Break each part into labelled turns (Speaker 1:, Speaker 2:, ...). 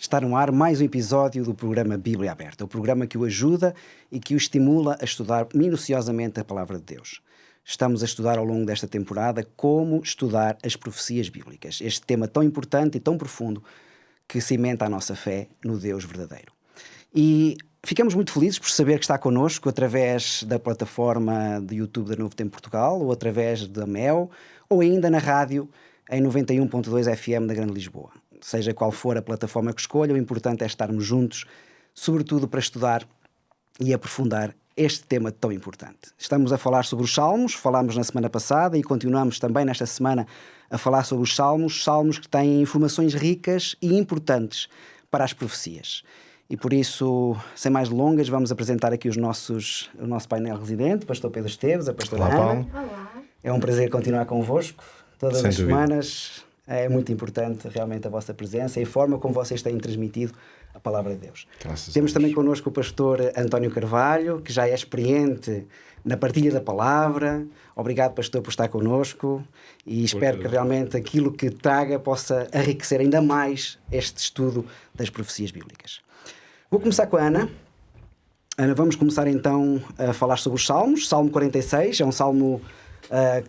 Speaker 1: Está no ar mais um episódio do programa Bíblia Aberta, o programa que o ajuda e que o estimula a estudar minuciosamente a Palavra de Deus. Estamos a estudar ao longo desta temporada como estudar as profecias bíblicas, este tema tão importante e tão profundo que cimenta a nossa fé no Deus verdadeiro. E ficamos muito felizes por saber que está connosco através da plataforma de YouTube da Novo Tempo Portugal, ou através da MEL, ou ainda na rádio em 91.2 FM da Grande Lisboa. Seja qual for a plataforma que escolha, o importante é estarmos juntos, sobretudo para estudar e aprofundar este tema tão importante. Estamos a falar sobre os Salmos, falámos na semana passada e continuamos também nesta semana a falar sobre os Salmos que têm informações ricas e importantes para as profecias. E por isso, sem mais delongas, vamos apresentar aqui o nosso painel residente, Pastor Pedro Esteves, a Pastora Ana.
Speaker 2: Olá.
Speaker 1: É um prazer continuar convosco todas
Speaker 3: Sem
Speaker 1: as
Speaker 3: dúvida.
Speaker 1: semanas. É muito importante realmente a vossa presença e a forma como vocês têm transmitido a Palavra de Deus.
Speaker 3: Graças a
Speaker 1: Temos
Speaker 3: Deus.
Speaker 1: também connosco o pastor António Carvalho, que já é experiente na partilha da Palavra. Obrigado, pastor, por estar connosco e espero que realmente aquilo que traga possa enriquecer ainda mais este estudo das profecias bíblicas. Vou começar com a Ana. Ana, vamos começar então a falar sobre os Salmos. Salmo 46 é um salmo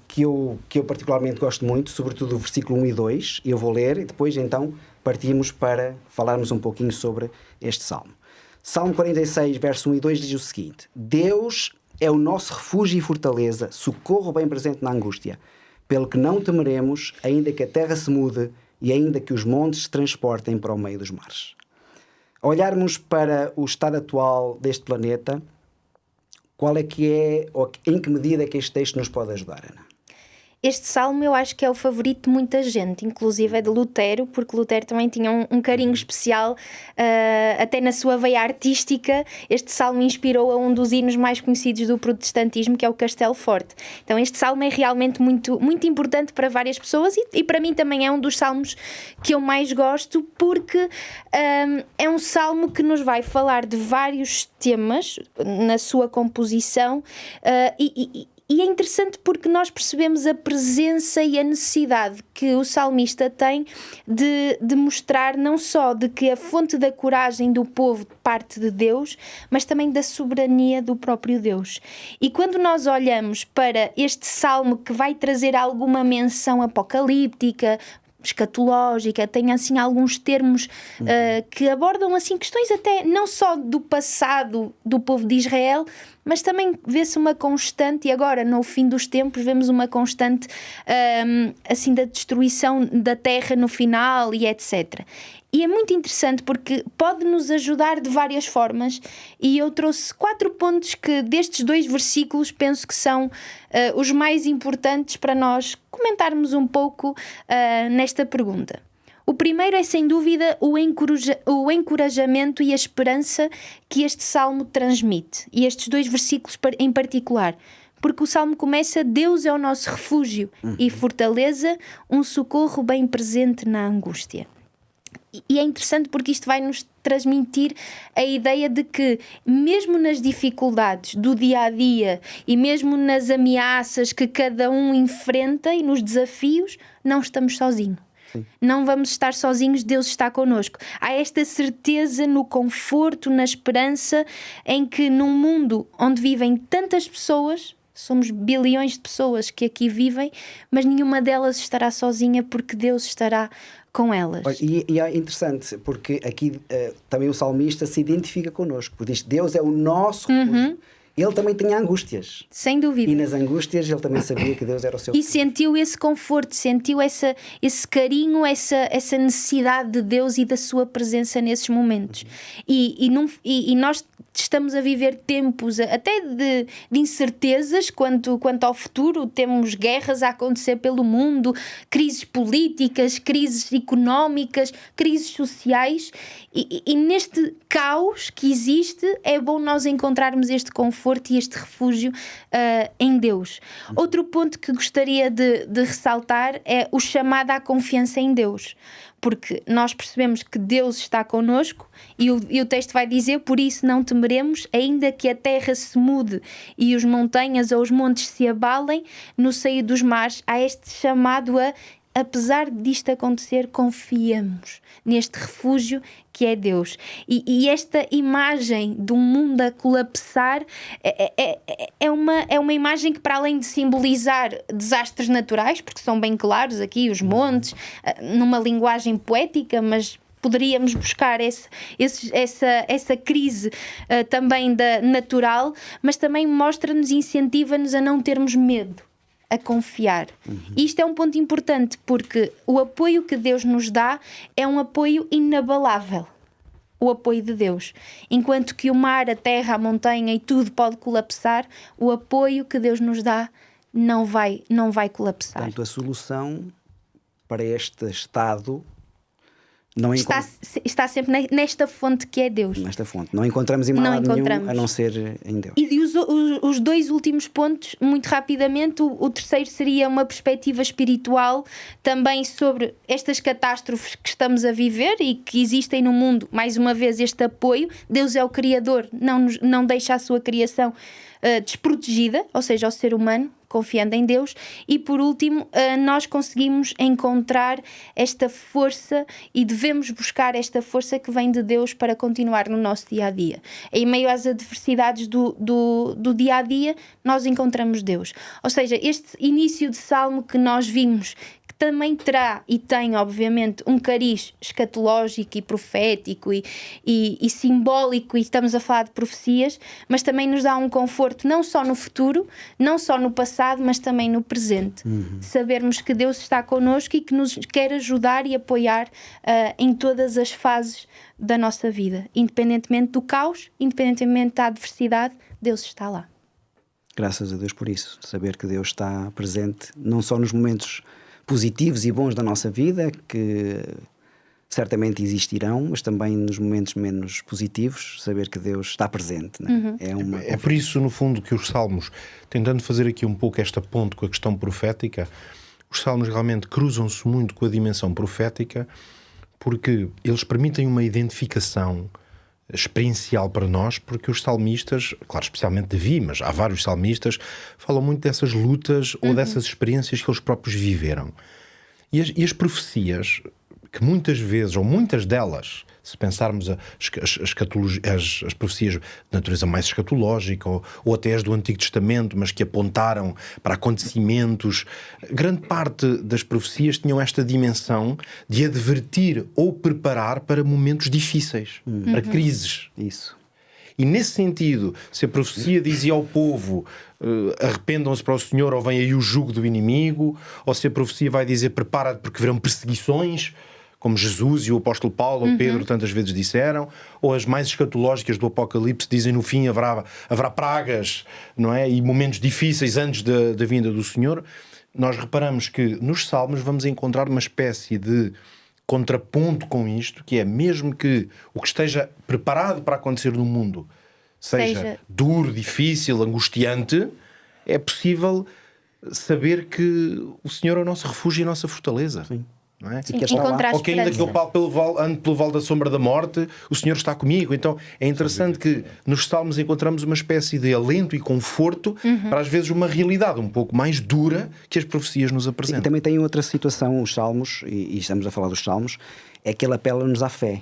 Speaker 1: que eu particularmente gosto muito, sobretudo o versículo 1 e 2, eu vou ler e depois então partimos para falarmos um pouquinho sobre este salmo. Salmo 46, verso 1 e 2 diz o seguinte: Deus é o nosso refúgio e fortaleza, socorro bem presente na angústia, pelo que não temeremos, ainda que a terra se mude e ainda que os montes se transportem para o meio dos mares. Ao olharmos para o estado atual deste planeta, qual é que é, ou em que medida é que este texto nos pode ajudar, Ana?
Speaker 2: Este salmo eu acho que é o favorito de muita gente, inclusive é de Lutero, porque Lutero também tinha um carinho especial, até na sua veia artística. Este salmo inspirou a um dos hinos mais conhecidos do protestantismo, que é o Castelo Forte. Então este salmo é realmente muito, muito importante para várias pessoas e para mim também é um dos salmos que eu mais gosto, porque é um salmo que nos vai falar de vários temas na sua composição e é interessante porque nós percebemos a presença e a necessidade que o salmista tem de mostrar não só de que a fonte da coragem do povo parte de Deus, mas também da soberania do próprio Deus. E quando nós olhamos para este salmo que vai trazer alguma menção apocalíptica, escatológica, tem assim alguns termos que abordam assim questões até não só do passado do povo de Israel, mas também vê-se uma constante, e agora no fim dos tempos vemos uma constante assim da destruição da terra no final e etc. E é muito interessante porque pode nos ajudar de várias formas, e eu trouxe 4 pontos que destes 2 versículos penso que são os mais importantes para nós comentarmos um pouco nesta pergunta. O primeiro é sem dúvida o encorajamento e a esperança que este salmo transmite, e estes 2 versículos em particular. Porque o salmo começa: Deus é o nosso refúgio e fortaleza, um socorro bem presente na angústia. E é interessante porque isto vai nos transmitir a ideia de que mesmo nas dificuldades do dia-a-dia e mesmo nas ameaças que cada um enfrenta e nos desafios, não estamos sozinhos. Sim. Não vamos estar sozinhos, Deus está connosco. Há esta certeza no conforto, na esperança, em que num mundo onde vivem tantas pessoas, somos bilhões de pessoas que aqui vivem, mas nenhuma delas estará sozinha porque Deus estará com elas.
Speaker 1: E é interessante porque aqui também o salmista se identifica connosco, porque diz que Deus é o nosso refúgio. Ele também tinha angústias.
Speaker 2: Sem dúvida.
Speaker 1: E nas angústias ele também sabia que Deus era o seu
Speaker 2: E
Speaker 1: refúgio.
Speaker 2: sentiu esse conforto, sentiu esse carinho, essa necessidade de Deus e da sua presença nesses momentos. E nós estamos a viver tempos até de incertezas quanto ao futuro. Temos guerras a acontecer pelo mundo, crises políticas, crises económicas, crises sociais, e neste caos que existe é bom nós encontrarmos este conforto e este refúgio em Deus. Outro ponto que gostaria de ressaltar é o chamado à confiança em Deus, porque nós percebemos que Deus está connosco e o texto vai dizer: por isso não temeremos, ainda que a terra se mude e as montanhas ou os montes se abalem, no seio dos mares. Há este chamado a apesar disto acontecer, confiamos neste refúgio que é Deus. E esta imagem de um mundo a colapsar é uma imagem que, para além de simbolizar desastres naturais, porque são bem claros aqui, os montes, numa linguagem poética, mas poderíamos buscar essa crise também natural, mas também mostra-nos, incentiva-nos a não termos medo, a confiar. Isto é um ponto importante, porque o apoio que Deus nos dá é um apoio inabalável. O apoio de Deus. Enquanto que o mar, a terra, a montanha e tudo pode colapsar, o apoio que Deus nos dá não vai colapsar.
Speaker 1: Portanto, a solução para este estado não
Speaker 2: está sempre nesta fonte que é Deus.
Speaker 1: Nesta fonte. Não encontramos em lado nenhum a não ser em Deus.
Speaker 2: E os dois últimos pontos, muito rapidamente, o terceiro seria uma perspectiva espiritual também sobre estas catástrofes que estamos a viver e que existem no mundo. Mais uma vez, este apoio. Deus é o Criador, não deixa a sua criação desprotegida, ou seja, o ser humano, confiando em Deus. E por último, nós conseguimos encontrar esta força e devemos buscar esta força que vem de Deus para continuar no nosso dia-a-dia. Em meio às adversidades do dia-a-dia, nós encontramos Deus. Ou seja, este início de salmo que nós vimos, que também terá e tem, obviamente, um cariz escatológico e profético e simbólico, e estamos a falar de profecias, mas também nos dá um conforto não só no futuro, não só no passado, mas também no presente. Sabermos que Deus está connosco e que nos quer ajudar e apoiar em todas as fases da nossa vida. Independentemente do caos, independentemente da adversidade, Deus está lá.
Speaker 1: Graças a Deus por isso. Saber que Deus está presente, não só nos momentos positivos e bons da nossa vida, que certamente existirão, mas também nos momentos menos positivos, saber que Deus está presente. Né?
Speaker 3: É por isso, no fundo, que os Salmos, tentando fazer aqui um pouco esta ponte com a questão profética, os Salmos realmente cruzam-se muito com a dimensão profética, porque eles permitem uma identificação experiencial para nós, porque os salmistas, claro, especialmente Davi, mas há vários salmistas, falam muito dessas lutas ou dessas experiências que eles próprios viveram. E as profecias, que muitas vezes, ou muitas delas, se pensarmos as profecias de natureza mais escatológica, ou até as do Antigo Testamento, mas que apontaram para acontecimentos, grande parte das profecias tinham esta dimensão de advertir ou preparar para momentos difíceis, para crises.
Speaker 1: Isso.
Speaker 3: E nesse sentido, se a profecia dizia ao povo arrependam-se para o Senhor ou vem aí o jugo do inimigo, ou se a profecia vai dizer prepara-te porque virão perseguições, como Jesus e o apóstolo Paulo ou Pedro tantas vezes disseram, ou as mais escatológicas do Apocalipse dizem no fim haverá pragas, não é? E momentos difíceis antes da vinda do Senhor. Nós reparamos que nos Salmos vamos encontrar uma espécie de contraponto com isto, que é mesmo que o que esteja preparado para acontecer no mundo seja duro, difícil, angustiante, é possível saber que o Senhor é o nosso refúgio e a nossa fortaleza.
Speaker 1: Sim.
Speaker 3: Não é?
Speaker 2: Sim, encontrar
Speaker 3: ou que ainda que eu ande pelo vale da sombra da morte, o Senhor está comigo. Então é interessante que nos Salmos encontramos uma espécie de alento e conforto para às vezes uma realidade um pouco mais dura que as profecias nos apresentam.
Speaker 1: E também tem outra situação, os Salmos, e estamos a falar dos Salmos, é que ele apela-nos à fé,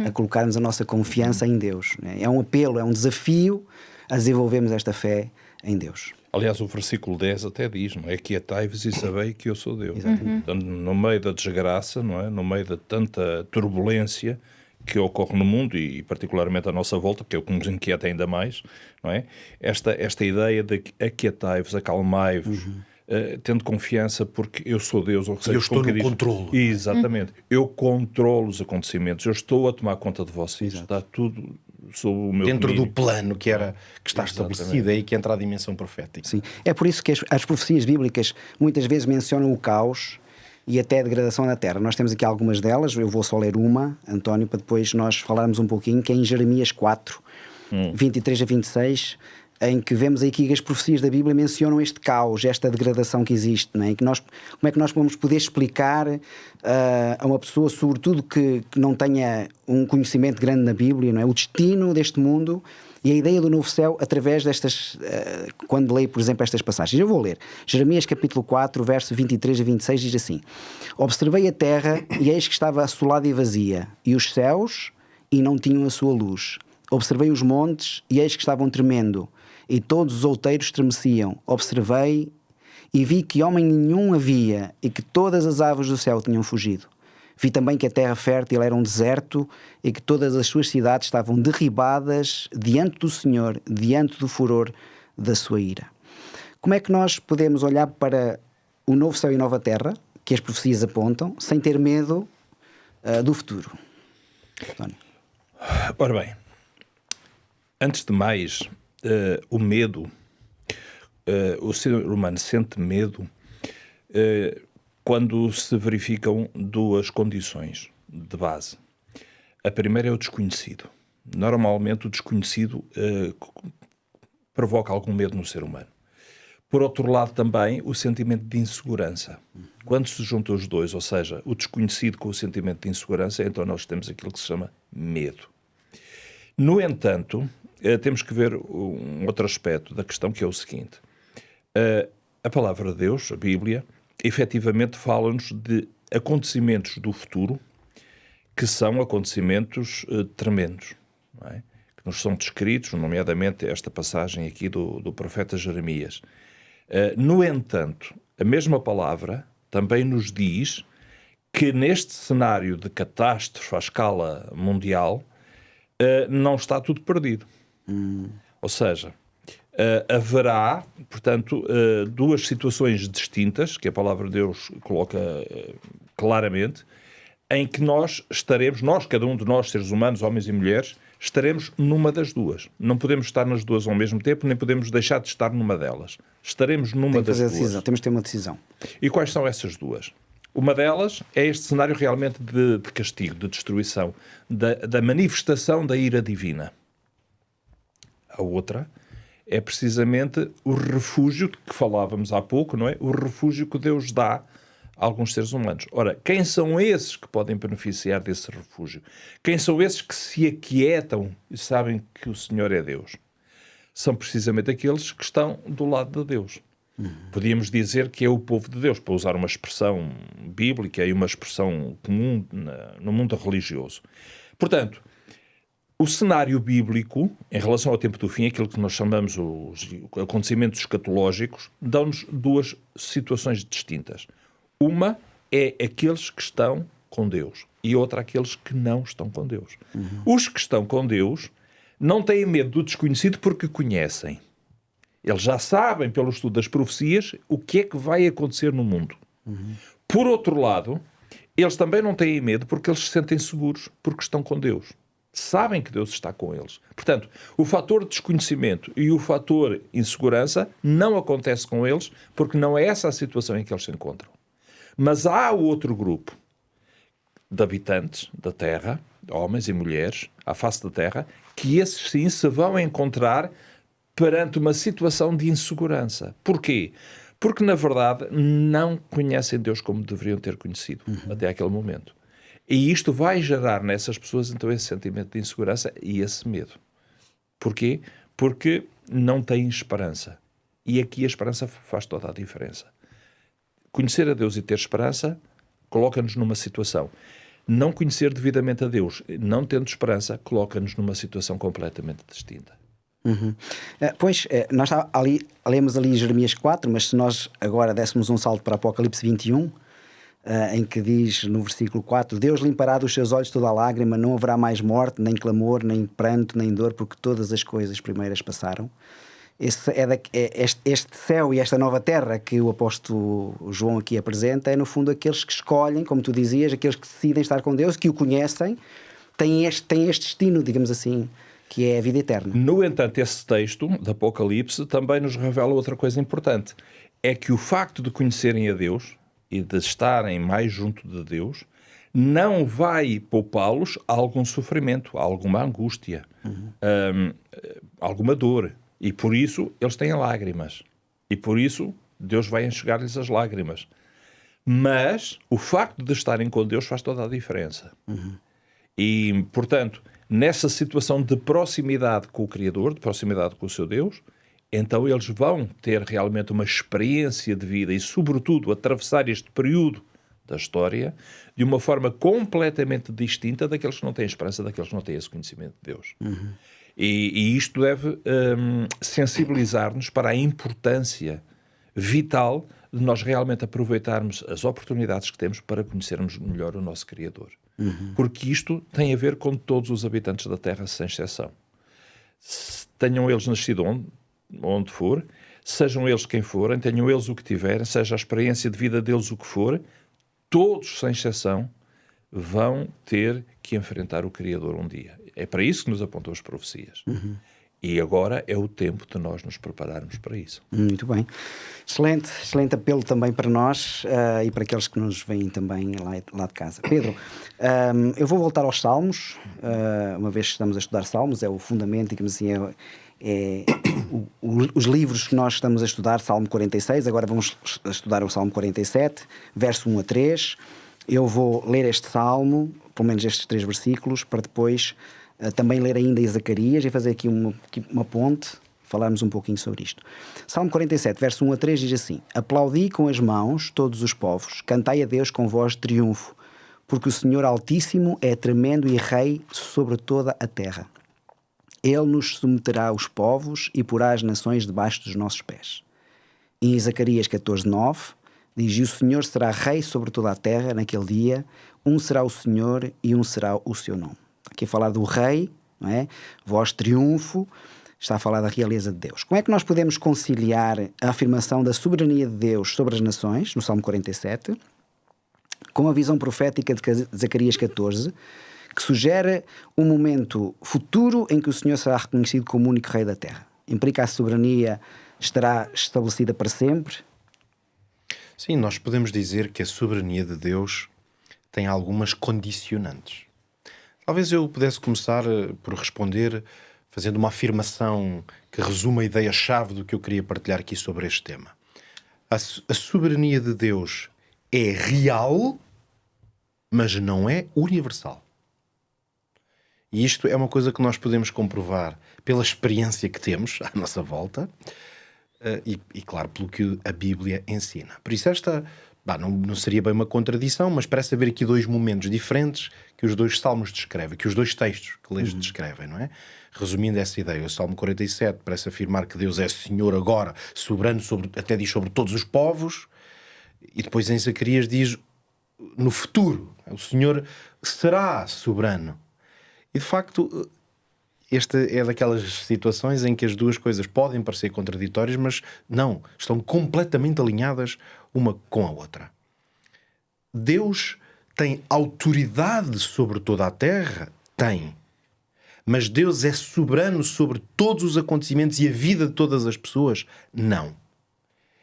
Speaker 1: a colocarmos a nossa confiança em Deus. Né? É um apelo, é um desafio a desenvolvermos esta fé em Deus.
Speaker 4: Aliás, o versículo 10 até diz, não é? Aquietai-vos e sabei que eu sou Deus. Portanto, no meio da desgraça, não é? No meio de tanta turbulência que ocorre no mundo e particularmente à nossa volta, porque é o que nos inquieta ainda mais, não é? Esta ideia de aquietai-vos, acalmai-vos, tendo confiança porque eu sou Deus. Ou seja,
Speaker 3: eu estou no controlo.
Speaker 4: Exatamente. Eu controlo os acontecimentos, eu estou a tomar conta de vocês. Está tudo sob o meu
Speaker 3: dentro
Speaker 4: domínio.
Speaker 3: Do plano que está estabelecido, aí que entra a dimensão profética.
Speaker 1: Sim. É por isso que as profecias bíblicas muitas vezes mencionam o caos e até a degradação da terra. Nós temos aqui algumas delas, eu vou só ler uma, António, para depois nós falarmos um pouquinho, que é em Jeremias 4, 23 a 26, em que vemos aí que as profecias da Bíblia mencionam este caos, esta degradação que existe, não é? E que como é que nós vamos poder explicar a uma pessoa, sobretudo que não tenha um conhecimento grande na Bíblia, não é? O destino deste mundo E a ideia do novo céu através destas, quando leio, por exemplo, estas passagens. Eu vou ler. Jeremias capítulo 4, verso 23 a 26 diz assim: observei a terra e eis que estava assolada e vazia, e os céus e não tinham a sua luz. Observei os montes e eis que estavam tremendo, e todos os outeiros estremeciam. Observei e vi que homem nenhum havia, e que todas as aves do céu tinham fugido. Vi também que a terra fértil era um deserto, e que todas as suas cidades estavam derribadas diante do Senhor, diante do furor da sua ira. Como é que nós podemos olhar para o novo céu e nova terra, que as profecias apontam, sem ter medo do futuro? António.
Speaker 4: Ora bem, antes de mais, o medo, o ser humano sente medo quando se verificam duas condições de base. A primeira é o desconhecido. Normalmente o desconhecido provoca algum medo no ser humano. Por outro lado também o sentimento de insegurança. Quando se juntam os dois, ou seja, o desconhecido com o sentimento de insegurança, então nós temos aquilo que se chama medo. No entanto, temos que ver um outro aspecto da questão, que é o seguinte. A palavra de Deus, a Bíblia, efetivamente fala-nos de acontecimentos do futuro que são acontecimentos tremendos, não é? Que nos são descritos, nomeadamente esta passagem aqui do profeta Jeremias. No entanto, a mesma palavra também nos diz que neste cenário de catástrofe à escala mundial não está tudo perdido. Ou seja, haverá, portanto, duas situações distintas, que a palavra de Deus coloca claramente, em que nós estaremos, cada um de nós, seres humanos, homens e mulheres, estaremos numa das duas. Não podemos estar nas duas ao mesmo tempo, nem podemos deixar de estar numa delas. Estaremos numa das duas.
Speaker 1: Temos de ter uma decisão.
Speaker 4: E quais são essas duas? Uma delas é este cenário realmente de castigo, de destruição, da manifestação da ira divina. A outra é precisamente o refúgio que falávamos há pouco, não é? O refúgio que Deus dá a alguns seres humanos. Ora, quem são esses que podem beneficiar desse refúgio? Quem são esses que se aquietam e sabem que o Senhor é Deus? São precisamente aqueles que estão do lado de Deus. Podíamos dizer que é o povo de Deus, para usar uma expressão bíblica e uma expressão comum no mundo religioso. Portanto, o cenário bíblico, em relação ao tempo do fim, aquilo que nós chamamos os acontecimentos escatológicos, dão-nos duas situações distintas. Uma é aqueles que estão com Deus e outra aqueles que não estão com Deus. Os que estão com Deus não têm medo do desconhecido porque conhecem. Eles já sabem, pelo estudo das profecias, o que é que vai acontecer no mundo. Por outro lado, eles também não têm medo porque eles se sentem seguros, porque estão com Deus. Sabem que Deus está com eles. Portanto, o fator desconhecimento e o fator insegurança não acontece com eles porque não é essa a situação em que eles se encontram. Mas há outro grupo de habitantes da Terra, homens e mulheres, à face da Terra, que esses sim se vão encontrar perante uma situação de insegurança. Porquê? Porque, na verdade, não conhecem Deus como deveriam ter conhecido até aquele momento. E isto vai gerar nessas pessoas, então, esse sentimento de insegurança e esse medo. Porquê? Porque não têm esperança. E aqui a esperança faz toda a diferença. Conhecer a Deus e ter esperança coloca-nos numa situação. Não conhecer devidamente a Deus, não tendo esperança, coloca-nos numa situação completamente distinta.
Speaker 1: Nós lemos ali Jeremias 4, mas se nós agora dessemos um salto para Apocalipse 21, em que diz no versículo 4: Deus limpará dos seus olhos toda a lágrima, não haverá mais morte, nem clamor, nem pranto, nem dor, porque todas as coisas primeiras passaram. Este céu e esta nova terra que o apóstolo João aqui apresenta é no fundo aqueles que escolhem, como tu dizias, aqueles que decidem estar com Deus, que o conhecem, têm este destino, digamos assim, que é a vida eterna.
Speaker 4: No entanto, esse texto de Apocalipse também nos revela outra coisa importante. É que o facto de conhecerem a Deus e de estarem mais junto de Deus não vai poupá-los a algum sofrimento, a alguma angústia, alguma dor. E por isso eles têm lágrimas. E por isso Deus vai enxugar-lhes as lágrimas. Mas o facto de estarem com Deus faz toda a diferença. E, portanto, nessa situação de proximidade com o Criador, de proximidade com o seu Deus, então eles vão ter realmente uma experiência de vida e, sobretudo, atravessar este período da história de uma forma completamente distinta daqueles que não têm esperança, daqueles que não têm esse conhecimento de Deus. E isto deve sensibilizar-nos para a importância vital de nós realmente aproveitarmos as oportunidades que temos para conhecermos melhor o nosso Criador. Porque isto tem a ver com todos os habitantes da Terra, sem exceção. Tenham eles nascido onde for, sejam eles quem forem, tenham eles o que tiverem, seja a experiência de vida deles o que for, todos, sem exceção, vão ter que enfrentar o Criador um dia. É para isso que nos apontam as profecias. E agora é o tempo de nós nos prepararmos para isso.
Speaker 1: Muito bem. Excelente, excelente apelo também para nós e para aqueles que nos veem também lá de casa. Pedro, eu vou voltar aos Salmos, uma vez que estamos a estudar Salmos, é o fundamento, digamos assim, os livros que nós estamos a estudar, Salmo 46, agora vamos estudar o Salmo 47, verso 1 a 3. Eu vou ler este Salmo, pelo menos estes 3 versículos, para depois também ler ainda em Zacarias e fazer aqui uma ponte, falarmos um pouquinho sobre isto. Salmo 47, verso 1 a 3 diz assim: Aplaudi com as mãos todos os povos, cantai a Deus com voz de triunfo, porque o Senhor Altíssimo é tremendo e rei sobre toda a terra. Ele nos submeterá aos povos e porá as nações debaixo dos nossos pés. Em Zacarias 14, 9, diz: E o Senhor será rei sobre toda a terra naquele dia, um será o Senhor e um será o seu nome. Aqui a falar do rei, não é? Voz de triunfo, está a falar da realeza de Deus. Como é que nós podemos conciliar a afirmação da soberania de Deus sobre as nações, no Salmo 47, com a visão profética de Zacarias 14, que sugere um momento futuro em que o Senhor será reconhecido como o único rei da terra? Implica a soberania estará estabelecida para sempre?
Speaker 3: Sim, nós podemos dizer que a soberania de Deus tem algumas condicionantes. Talvez eu pudesse começar por responder fazendo uma afirmação que resume a ideia-chave do que eu queria partilhar aqui sobre este tema. A soberania de Deus é real, mas não é universal. E isto é uma coisa que nós podemos comprovar pela experiência que temos à nossa volta e claro, pelo que a Bíblia ensina. Por isso não seria bem uma contradição, mas parece haver aqui 2 momentos diferentes que os 2 salmos descrevem, que os 2 textos que lês descrevem, não é? Resumindo essa ideia, o Salmo 47 parece afirmar que Deus é Senhor agora, soberano, até diz sobre todos os povos, e depois em Zacarias diz no futuro, o Senhor será soberano. E de facto, esta é daquelas situações em que as 2 coisas podem parecer contraditórias, mas não, estão completamente alinhadas uma com a outra. Deus tem autoridade sobre toda a terra? Tem. Mas Deus é soberano sobre todos os acontecimentos e a vida de todas as pessoas? Não.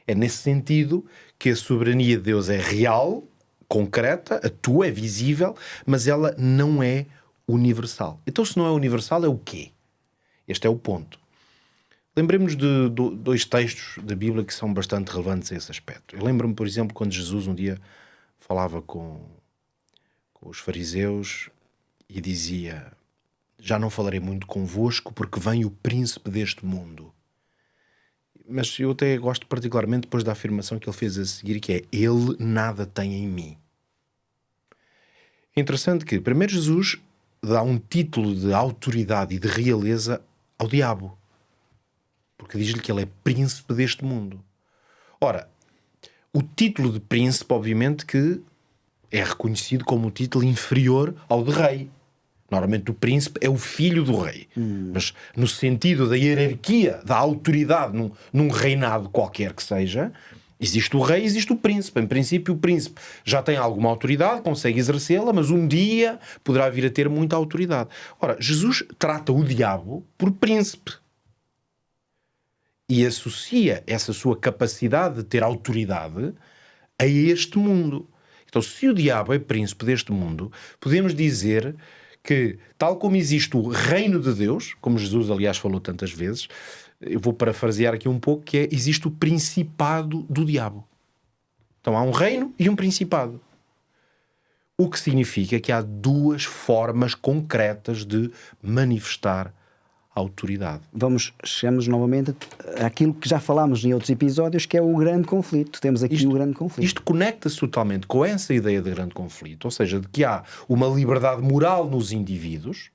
Speaker 3: É nesse sentido que a soberania de Deus é real, concreta, atua, é visível, mas ela não é universal. Então, se não é universal, é o quê? Este é o ponto. Lembremos de 2 textos da Bíblia que são bastante relevantes a esse aspecto. Eu lembro-me, por exemplo, quando Jesus um dia falava com os fariseus e dizia: já não falarei muito convosco porque vem o príncipe deste mundo. Mas eu até gosto particularmente depois da afirmação que ele fez a seguir, que é: ele nada tem em mim. É interessante que primeiro Jesus dá um título de autoridade e de realeza ao diabo, porque diz-lhe que ele é príncipe deste mundo. Ora, o título de príncipe, obviamente, que é reconhecido como um título inferior ao de rei. Normalmente o príncipe é o filho do rei. Mas no sentido da hierarquia, da autoridade num reinado qualquer que seja, existe o rei, existe o príncipe. Em princípio, o príncipe já tem alguma autoridade, consegue exercê-la, mas um dia poderá vir a ter muita autoridade. Ora, Jesus trata o diabo por príncipe e associa essa sua capacidade de ter autoridade a este mundo. Então, se o diabo é príncipe deste mundo, podemos dizer que, tal como existe o reino de Deus, como Jesus, aliás, falou tantas vezes, eu vou parafrasear aqui um pouco, que é: existe o principado do diabo. Então há um reino e um principado. O que significa que há duas formas concretas de manifestar a autoridade.
Speaker 1: Chegamos novamente àquilo que já falámos em outros episódios, que é o grande conflito. Temos aqui o grande conflito.
Speaker 3: Isto conecta-se totalmente com essa ideia de grande conflito, ou seja, de que há uma liberdade moral nos indivíduos,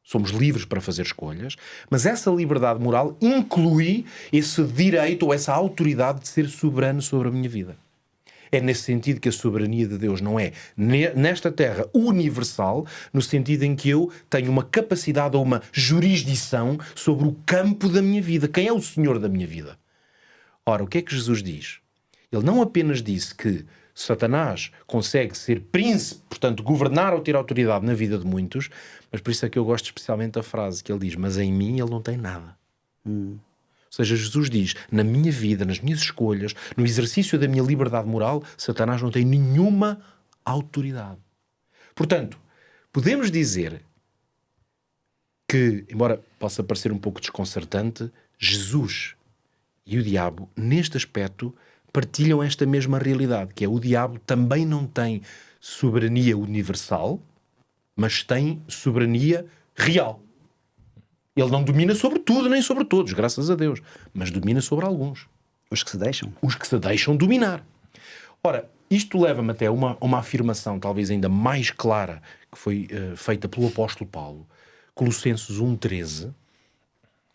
Speaker 3: somos livres para fazer escolhas, mas essa liberdade moral inclui esse direito ou essa autoridade de ser soberano sobre a minha vida. É nesse sentido que a soberania de Deus não é nesta terra universal, no sentido em que eu tenho uma capacidade ou uma jurisdição sobre o campo da minha vida. Quem é o Senhor da minha vida? Ora, o que é que Jesus diz? Ele não apenas disse que Satanás consegue ser príncipe, portanto, governar ou ter autoridade na vida de muitos, mas por isso é que eu gosto especialmente da frase que ele diz, mas em mim ele não tem nada. Ou seja, Jesus diz, na minha vida, nas minhas escolhas, no exercício da minha liberdade moral, Satanás não tem nenhuma autoridade. Portanto, podemos dizer que, embora possa parecer um pouco desconcertante, Jesus e o diabo, neste aspecto, partilham esta mesma realidade, que é o diabo também não tem soberania universal, mas tem soberania real. Ele não domina sobre tudo nem sobre todos, graças a Deus, mas domina sobre alguns.
Speaker 1: Os que se deixam.
Speaker 3: Os que se deixam dominar. Ora, isto leva-me até a uma afirmação talvez ainda mais clara que foi feita pelo apóstolo Paulo, Colossenses 1,13,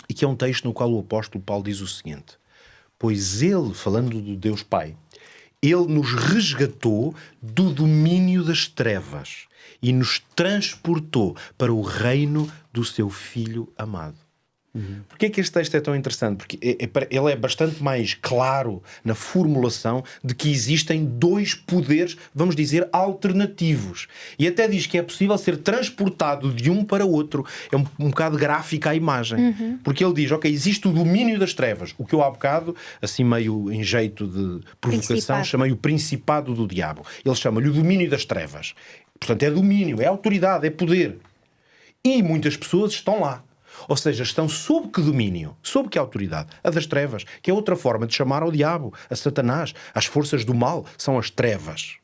Speaker 3: e que é um texto no qual o apóstolo Paulo diz o seguinte: pois ele, falando do Deus Pai, ele nos resgatou do domínio das trevas e nos transportou para o reino do seu Filho amado. Porquê é que este texto é tão interessante? Porque ele é bastante mais claro na formulação de que existem dois poderes, vamos dizer, alternativos. E até diz que é possível ser transportado de um para o outro. É um bocado gráfica a imagem. Porque ele diz, ok, existe o domínio das trevas, o que eu há bocado, assim meio em jeito de provocação, chamei o principado do diabo. Ele chama-lhe o domínio das trevas. Portanto, é domínio, é autoridade, é poder. E muitas pessoas estão lá. Ou seja, estão sob que domínio? Sob que autoridade? A das trevas, que é outra forma de chamar ao diabo, a Satanás. As forças do mal são as trevas.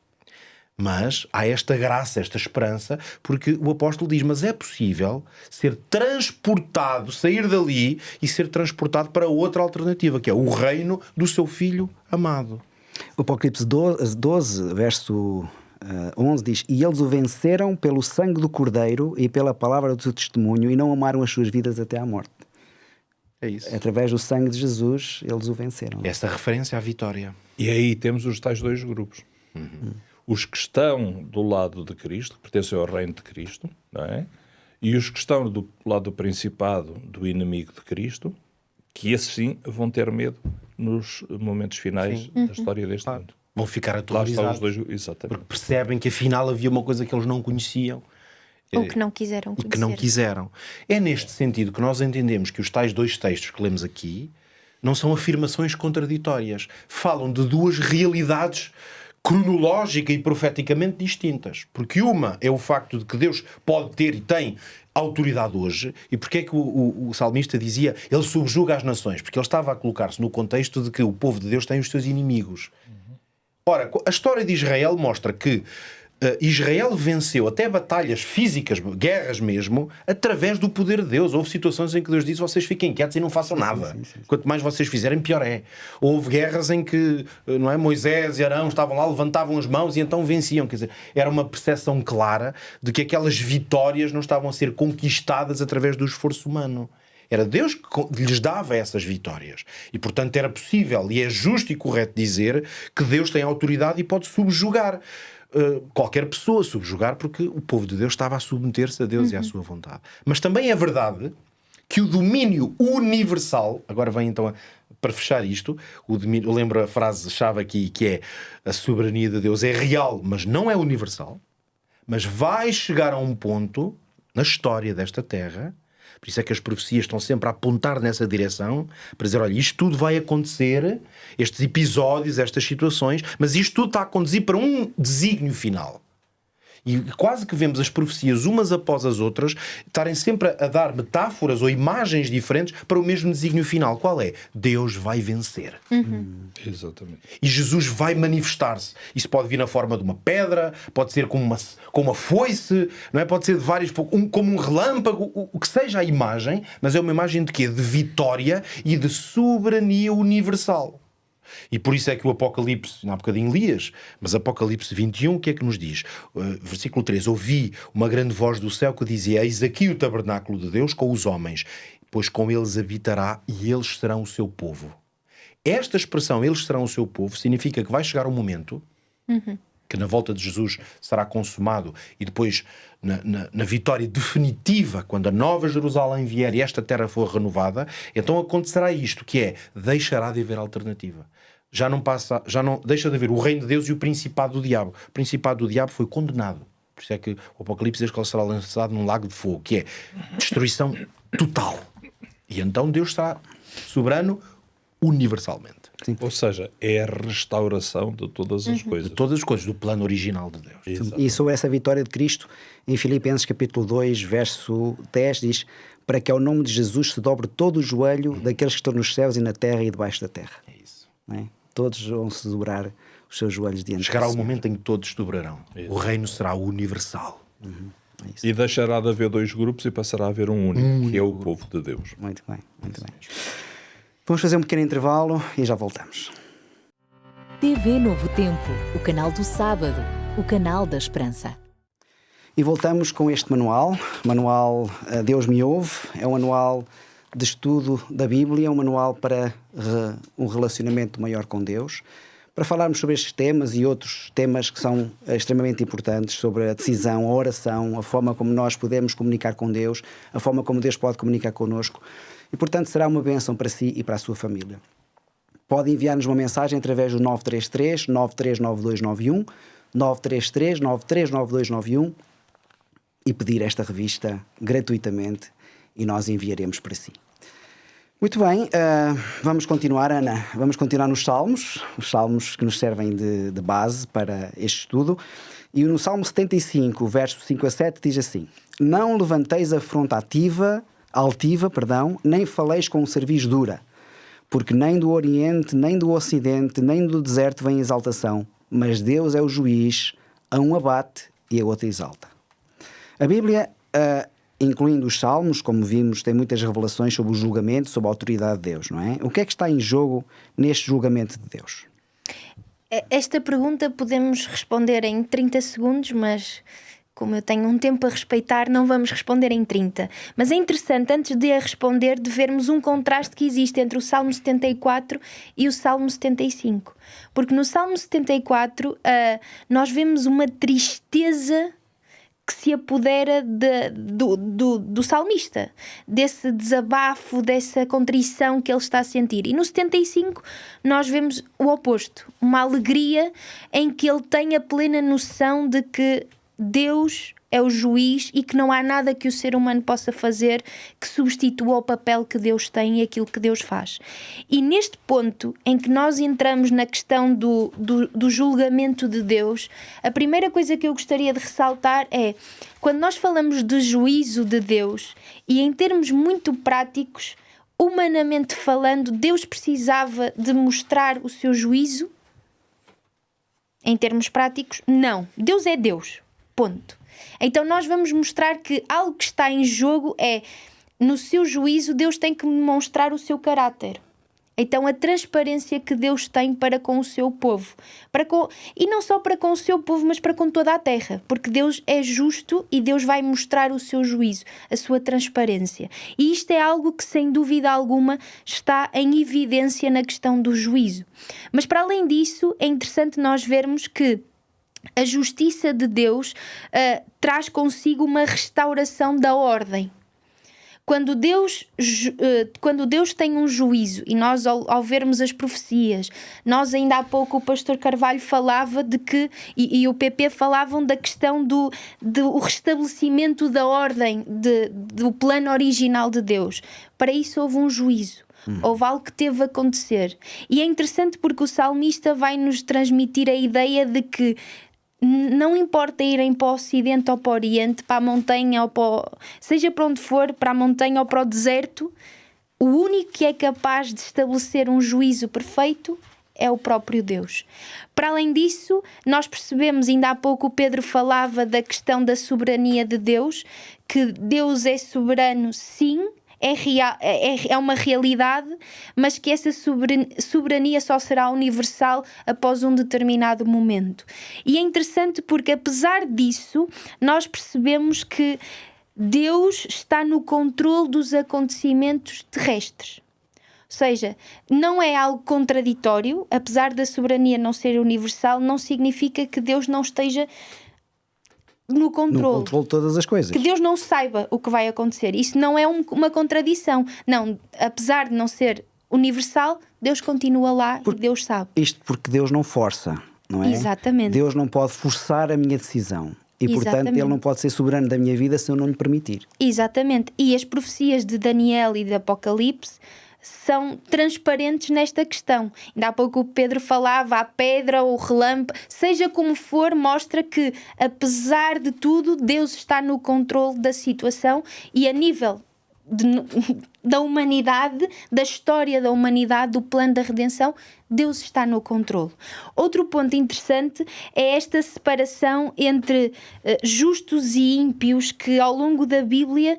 Speaker 3: Mas há esta graça, esta esperança, porque o apóstolo diz, mas é possível ser transportado, sair dali e ser transportado para outra alternativa, que é o reino do seu Filho amado.
Speaker 1: O Apocalipse 12, verso 11 diz, e eles o venceram pelo sangue do Cordeiro e pela palavra do seu testemunho e não amaram as suas vidas até à morte.
Speaker 3: É isso.
Speaker 1: Através do sangue de Jesus eles o venceram.
Speaker 3: Esta referência à vitória.
Speaker 4: E aí temos os tais dois grupos. Os que estão do lado de Cristo, que pertencem ao reino de Cristo, não é? E os que estão do lado do principado, do inimigo de Cristo, que esses sim vão ter medo nos momentos finais da história deste mundo.
Speaker 3: Vão ficar
Speaker 4: Lá
Speaker 3: aterrorizados.
Speaker 4: estão os dois, exatamente.
Speaker 3: Porque percebem que afinal havia uma coisa que eles não conheciam.
Speaker 2: Ou que não quiseram
Speaker 3: E
Speaker 2: conhecer.
Speaker 3: que não quiseram. É neste sentido que nós entendemos que os tais dois textos que lemos aqui não são afirmações contraditórias. Falam de duas realidades cronológica e profeticamente distintas. Porque uma é o facto de que Deus pode ter e tem autoridade hoje. E porque é que o salmista dizia ele subjuga as nações? Porque ele estava a colocar-se no contexto de que o povo de Deus tem os seus inimigos. Ora, a história de Israel mostra que Israel venceu até batalhas físicas, guerras mesmo, através do poder de Deus. Houve situações em que Deus disse, vocês fiquem quietos e não façam nada. Sim. Quanto mais vocês fizerem, pior é. Houve guerras em que, não é, Moisés e Arão estavam lá, levantavam as mãos e então venciam. Quer dizer, era uma percepção clara de que aquelas vitórias não estavam a ser conquistadas através do esforço humano. Era Deus que lhes dava essas vitórias. E, portanto, era possível, e é justo e correto dizer, que Deus tem autoridade e pode subjugar qualquer pessoa, subjugar, porque o povo de Deus estava a submeter-se a Deus e à sua vontade. Mas também é verdade que o domínio universal, agora vem então para fechar isto, eu lembro a frase-chave aqui, que é a soberania de Deus é real, mas não é universal, mas vai chegar a um ponto na história desta terra. Por isso é que as profecias estão sempre a apontar nessa direção, para dizer, olha, isto tudo vai acontecer, estes episódios, estas situações, mas isto tudo está a conduzir para um desígnio final. E quase que vemos as profecias umas após as outras estarem sempre a dar metáforas ou imagens diferentes para o mesmo desígnio final. Qual é? Deus vai vencer.
Speaker 4: Exatamente.
Speaker 3: E Jesus vai manifestar-se. Isso pode vir na forma de uma pedra, pode ser com uma foice, não é? Pode ser de vários, como um relâmpago, o que seja a imagem, mas é uma imagem de quê? De vitória e de soberania universal. E por isso é que o Apocalipse, há bocadinho lias, mas Apocalipse 21, o que é que nos diz? Versículo 3: ouvi uma grande voz do céu que dizia: eis aqui o tabernáculo de Deus com os homens, pois com eles habitará e eles serão o seu povo. Esta expressão, eles serão o seu povo, significa que vai chegar um momento que na volta de Jesus será consumado e depois na vitória definitiva, quando a nova Jerusalém vier e esta terra for renovada, então acontecerá isto, que é, deixará de haver alternativa. Já não deixa de haver o reino de Deus e o principado do diabo. O principado do diabo foi condenado. Por isso é que o Apocalipse diz que ele será lançado num lago de fogo, que é destruição total. E então Deus será soberano universalmente.
Speaker 1: Sim.
Speaker 4: Ou seja, é a restauração de todas as coisas.
Speaker 3: De todas as coisas, do plano original de Deus.
Speaker 4: Exato.
Speaker 1: E sobre essa vitória de Cristo, em Filipenses capítulo 2, verso 10, diz: para que ao nome de Jesus se dobre todo o joelho daqueles que estão nos céus e na terra e debaixo da terra.
Speaker 3: É isso.
Speaker 1: Não é? Todos vão se dobrar os seus joelhos diante
Speaker 3: Chegará
Speaker 1: do
Speaker 3: o
Speaker 1: Senhor.
Speaker 3: momento em que todos dobrarão. O reino será universal.
Speaker 1: É isso.
Speaker 4: E deixará de haver dois grupos e passará a haver um único, que é o povo de Deus.
Speaker 1: Muito bem, muito bem. Vamos fazer um pequeno intervalo e já voltamos.
Speaker 5: TV Novo Tempo, o canal do sábado, o canal da esperança.
Speaker 1: E voltamos com este manual Deus Me Ouve. É um manual de estudo da Bíblia, um manual para um relacionamento maior com Deus. Para falarmos sobre estes temas e outros temas que são extremamente importantes, sobre a decisão, a oração, a forma como nós podemos comunicar com Deus, a forma como Deus pode comunicar connosco. E, portanto, será uma bênção para si e para a sua família. Pode enviar-nos uma mensagem através do 933-939291, 933-939291 e pedir esta revista gratuitamente e nós enviaremos para si. Muito bem, vamos continuar, Ana. Vamos continuar nos Salmos, os Salmos que nos servem de base para este estudo. E no Salmo 75, verso 5 a 7, diz assim: não levanteis a fronte altiva, nem faleis com cerviz dura, porque nem do Oriente, nem do Ocidente, nem do deserto vem exaltação, mas Deus é o juiz, a um abate e a outro exalta. A Bíblia, incluindo os Salmos, como vimos, tem muitas revelações sobre o julgamento, sobre a autoridade de Deus, não é? O que é que está em jogo neste julgamento de Deus?
Speaker 2: Esta pergunta podemos responder em 30 segundos, mas como eu tenho um tempo a respeitar, não vamos responder em 30. Mas é interessante, antes de a responder, de vermos um contraste que existe entre o Salmo 74 e o Salmo 75. Porque no Salmo 74 nós vemos uma tristeza que se apodera do salmista, desse desabafo, dessa contrição que ele está a sentir. E no 75 nós vemos o oposto, uma alegria em que ele tem a plena noção de que Deus é o juiz e que não há nada que o ser humano possa fazer que substitua o papel que Deus tem e aquilo que Deus faz. E neste ponto em que nós entramos na questão do julgamento de Deus, a primeira coisa que eu gostaria de ressaltar é, quando nós falamos de juízo de Deus, e em termos muito práticos, humanamente falando, Deus precisava de mostrar o seu juízo? Em termos práticos, não. Deus é Deus. Ponto. Então nós vamos mostrar que algo que está em jogo é, no seu juízo, Deus tem que demonstrar o seu caráter. Então a transparência que Deus tem para com o seu povo. E não só para com o seu povo, mas para com toda a terra. Porque Deus é justo e Deus vai mostrar o seu juízo, a sua transparência. E isto é algo que, sem dúvida alguma, está em evidência na questão do juízo. Mas para além disso, é interessante nós vermos que a justiça de Deus traz consigo uma restauração da ordem. Quando Deus tem um juízo, e nós ao vermos as profecias, nós ainda há pouco o pastor Carvalho falava de que, e o PP falavam da questão do restabelecimento da ordem, do plano original de Deus. Para isso houve um juízo. Houve algo que teve a acontecer. E é interessante porque o salmista vai nos transmitir a ideia de que não importa irem para o Ocidente ou para o Oriente, para a montanha ou seja para onde for, para a montanha ou para o deserto, o único que é capaz de estabelecer um juízo perfeito é o próprio Deus. Para além disso, nós percebemos, ainda há pouco o Pedro falava da questão da soberania de Deus, que Deus é soberano, sim, é uma realidade, mas que essa soberania só será universal após um determinado momento. E é interessante porque, apesar disso, nós percebemos que Deus está no controle dos acontecimentos terrestres. Ou seja, não é algo contraditório, apesar da soberania não ser universal, não significa que Deus não esteja no controle
Speaker 1: de todas as coisas.
Speaker 2: Que Deus não saiba o que vai acontecer. Isso não é uma contradição. Não, apesar de não ser universal, Deus continua lá e Deus sabe.
Speaker 1: Isto porque Deus não força, não é?
Speaker 2: Exatamente.
Speaker 1: Deus não pode forçar a minha decisão. E, portanto, Ele não pode ser soberano da minha vida se eu não lhe permitir.
Speaker 2: Exatamente. E as profecias de Daniel e de Apocalipse são transparentes nesta questão. Ainda há pouco o Pedro falava, a pedra ou o relâmpago, seja como for, mostra que, apesar de tudo, Deus está no controle da situação e a nível da humanidade, da história da humanidade, do plano da redenção, Deus está no controle. Outro ponto interessante é esta separação entre justos e ímpios, que ao longo da Bíblia,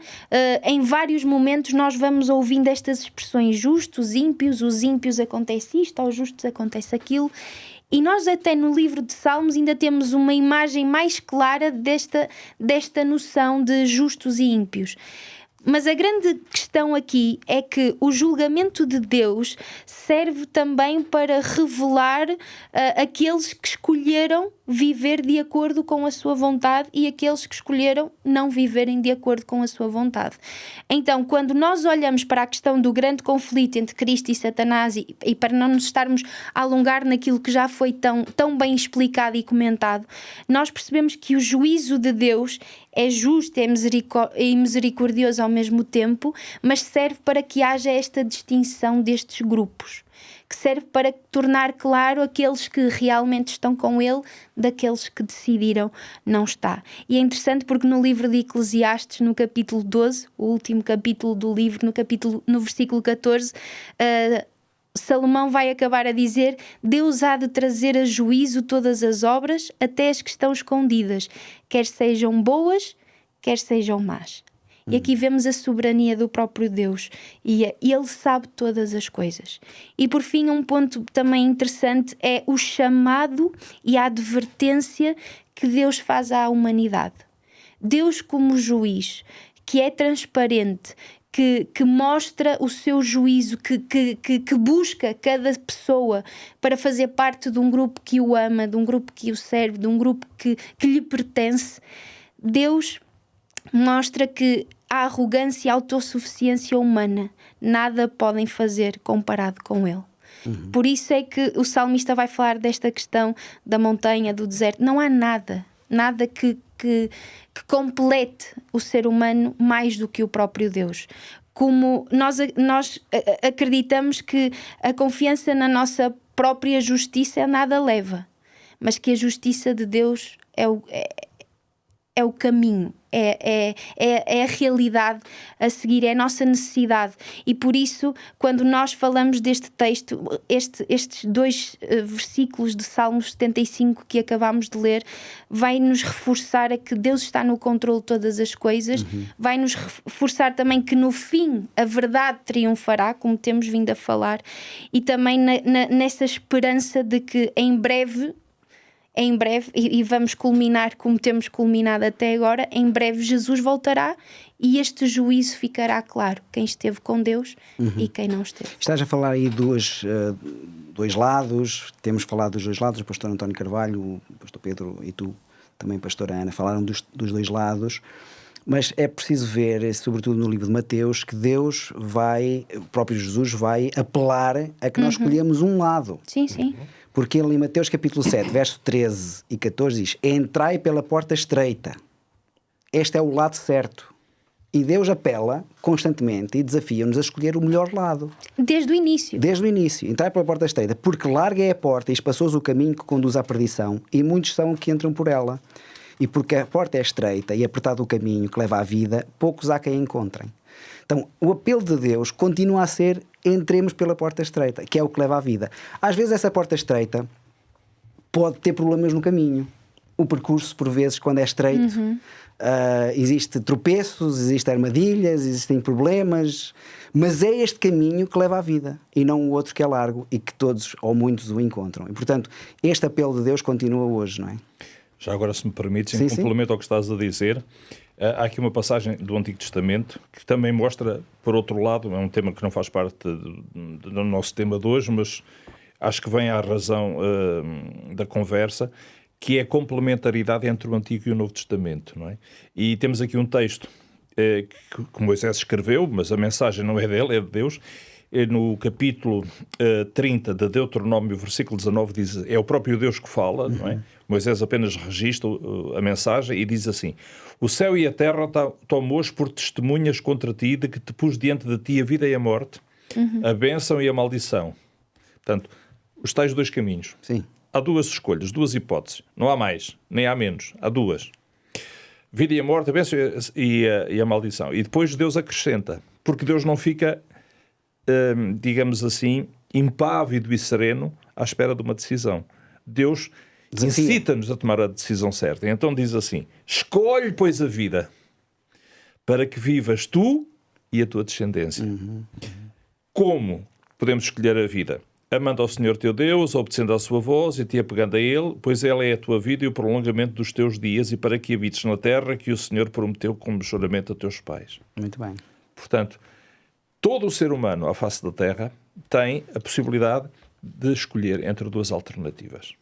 Speaker 2: em vários momentos, nós vamos ouvindo estas expressões: justos, ímpios, os ímpios acontece isto, aos justos acontece aquilo. E nós até no livro de Salmos ainda temos uma imagem mais clara desta noção de justos e ímpios. Mas a grande questão aqui é que o julgamento de Deus serve também para revelar aqueles que escolheram viver de acordo com a sua vontade e aqueles que escolheram não viverem de acordo com a sua vontade. Então, quando nós olhamos para a questão do grande conflito entre Cristo e Satanás, e para não nos estarmos a alongar naquilo que já foi tão bem explicado e comentado, nós percebemos que o juízo de Deus é justo e misericordioso ao mesmo tempo, mas serve para que haja esta distinção destes grupos, que serve para tornar claro aqueles que realmente estão com ele daqueles que decidiram não estar. E é interessante porque no livro de Eclesiastes, no capítulo 12, o último capítulo do livro, no versículo 14, Salomão vai acabar a dizer: Deus há de trazer a juízo todas as obras, até as que estão escondidas, quer sejam boas, quer sejam más. E aqui vemos a soberania do próprio Deus e Ele sabe todas as coisas. E por fim, um ponto também interessante é o chamado e a advertência que Deus faz à humanidade. Deus, como juiz, que é transparente, que mostra o seu juízo, que busca cada pessoa para fazer parte de um grupo que o ama, de um grupo que o serve, de um grupo que lhe pertence. Deus mostra que a arrogância e a autossuficiência humana nada podem fazer comparado com ele. Por isso é que o salmista vai falar desta questão da montanha, do deserto. Não há nada que complete o ser humano mais do que o próprio Deus. Como nós acreditamos que a confiança na nossa própria justiça nada leva, mas que a justiça de Deus é o caminho, é a realidade a seguir, é a nossa necessidade. E por isso, quando nós falamos deste texto, estes dois versículos de Salmos 75 que acabámos de ler, vai-nos reforçar a que Deus está no controle de todas as coisas, vai-nos reforçar também que no fim a verdade triunfará, como temos vindo a falar, e também nessa esperança de que em breve, e vamos culminar como temos culminado até agora, em breve Jesus voltará e este juízo ficará claro, quem esteve com Deus e quem não esteve.
Speaker 1: Estás a falar aí dois lados, temos falado dos dois lados, o pastor António Carvalho, o pastor Pedro e tu, também pastora Ana, falaram dos dois lados, mas é preciso ver, sobretudo no livro de Mateus, que Deus o próprio Jesus vai apelar a que nós escolhemos um lado.
Speaker 2: Sim, sim.
Speaker 1: Porque ele em Mateus capítulo 7, verso 13 e 14 diz: entrai pela porta estreita. Este é o lado certo. E Deus apela constantemente e desafia-nos a escolher o melhor lado.
Speaker 2: Desde o início.
Speaker 1: Desde o início. Entrar pela porta estreita. Porque larga é a porta e espaçoso o caminho que conduz à perdição. E muitos são que entram por ela. E porque a porta é estreita e apertado o caminho que leva à vida, poucos há quem encontrem. Então, o apelo de Deus continua a ser: entremos pela porta estreita, que é o que leva à vida. Às vezes essa porta estreita pode ter problemas no caminho. O percurso, por vezes, quando é estreito, existe tropeços, existem armadilhas, existem problemas, mas é este caminho que leva à vida e não o outro que é largo e que todos ou muitos o encontram. E, portanto, este apelo de Deus continua hoje, não é?
Speaker 4: Já agora, se me permites, em complemento ao que estás a dizer, há aqui uma passagem do Antigo Testamento que também mostra, por outro lado, é um tema que não faz parte do nosso tema de hoje, mas acho que vem à razão da conversa, que é a complementaridade entre o Antigo e o Novo Testamento, não é? E temos aqui um texto que Moisés escreveu, mas a mensagem não é dele, é de Deus. No capítulo 30 de Deuteronômio, versículo 19, diz, é o próprio Deus que fala, não é? Moisés apenas registra a mensagem e diz assim: o céu e a terra tomou-os por testemunhas contra ti, de que te pus diante de ti a vida e a morte, a bênção e a maldição. Portanto, os tais dois caminhos.
Speaker 1: Sim.
Speaker 4: Há duas escolhas, duas hipóteses. Não há mais, nem há menos. Há duas. Vida e a morte, a bênção e a maldição. E depois Deus acrescenta, porque Deus não fica, digamos assim, impávido e sereno à espera de uma decisão. Deus incita-nos a tomar a decisão certa. E então diz assim: escolhe, pois, a vida, para que vivas tu e a tua descendência. Como podemos escolher a vida? Amando ao Senhor teu Deus, obedecendo à sua voz e te apegando a Ele, pois ela é a tua vida e o prolongamento dos teus dias, e para que habites na terra que o Senhor prometeu como juramento a teus pais.
Speaker 1: Muito bem.
Speaker 4: Portanto, todo o ser humano à face da terra tem a possibilidade de escolher entre duas alternativas.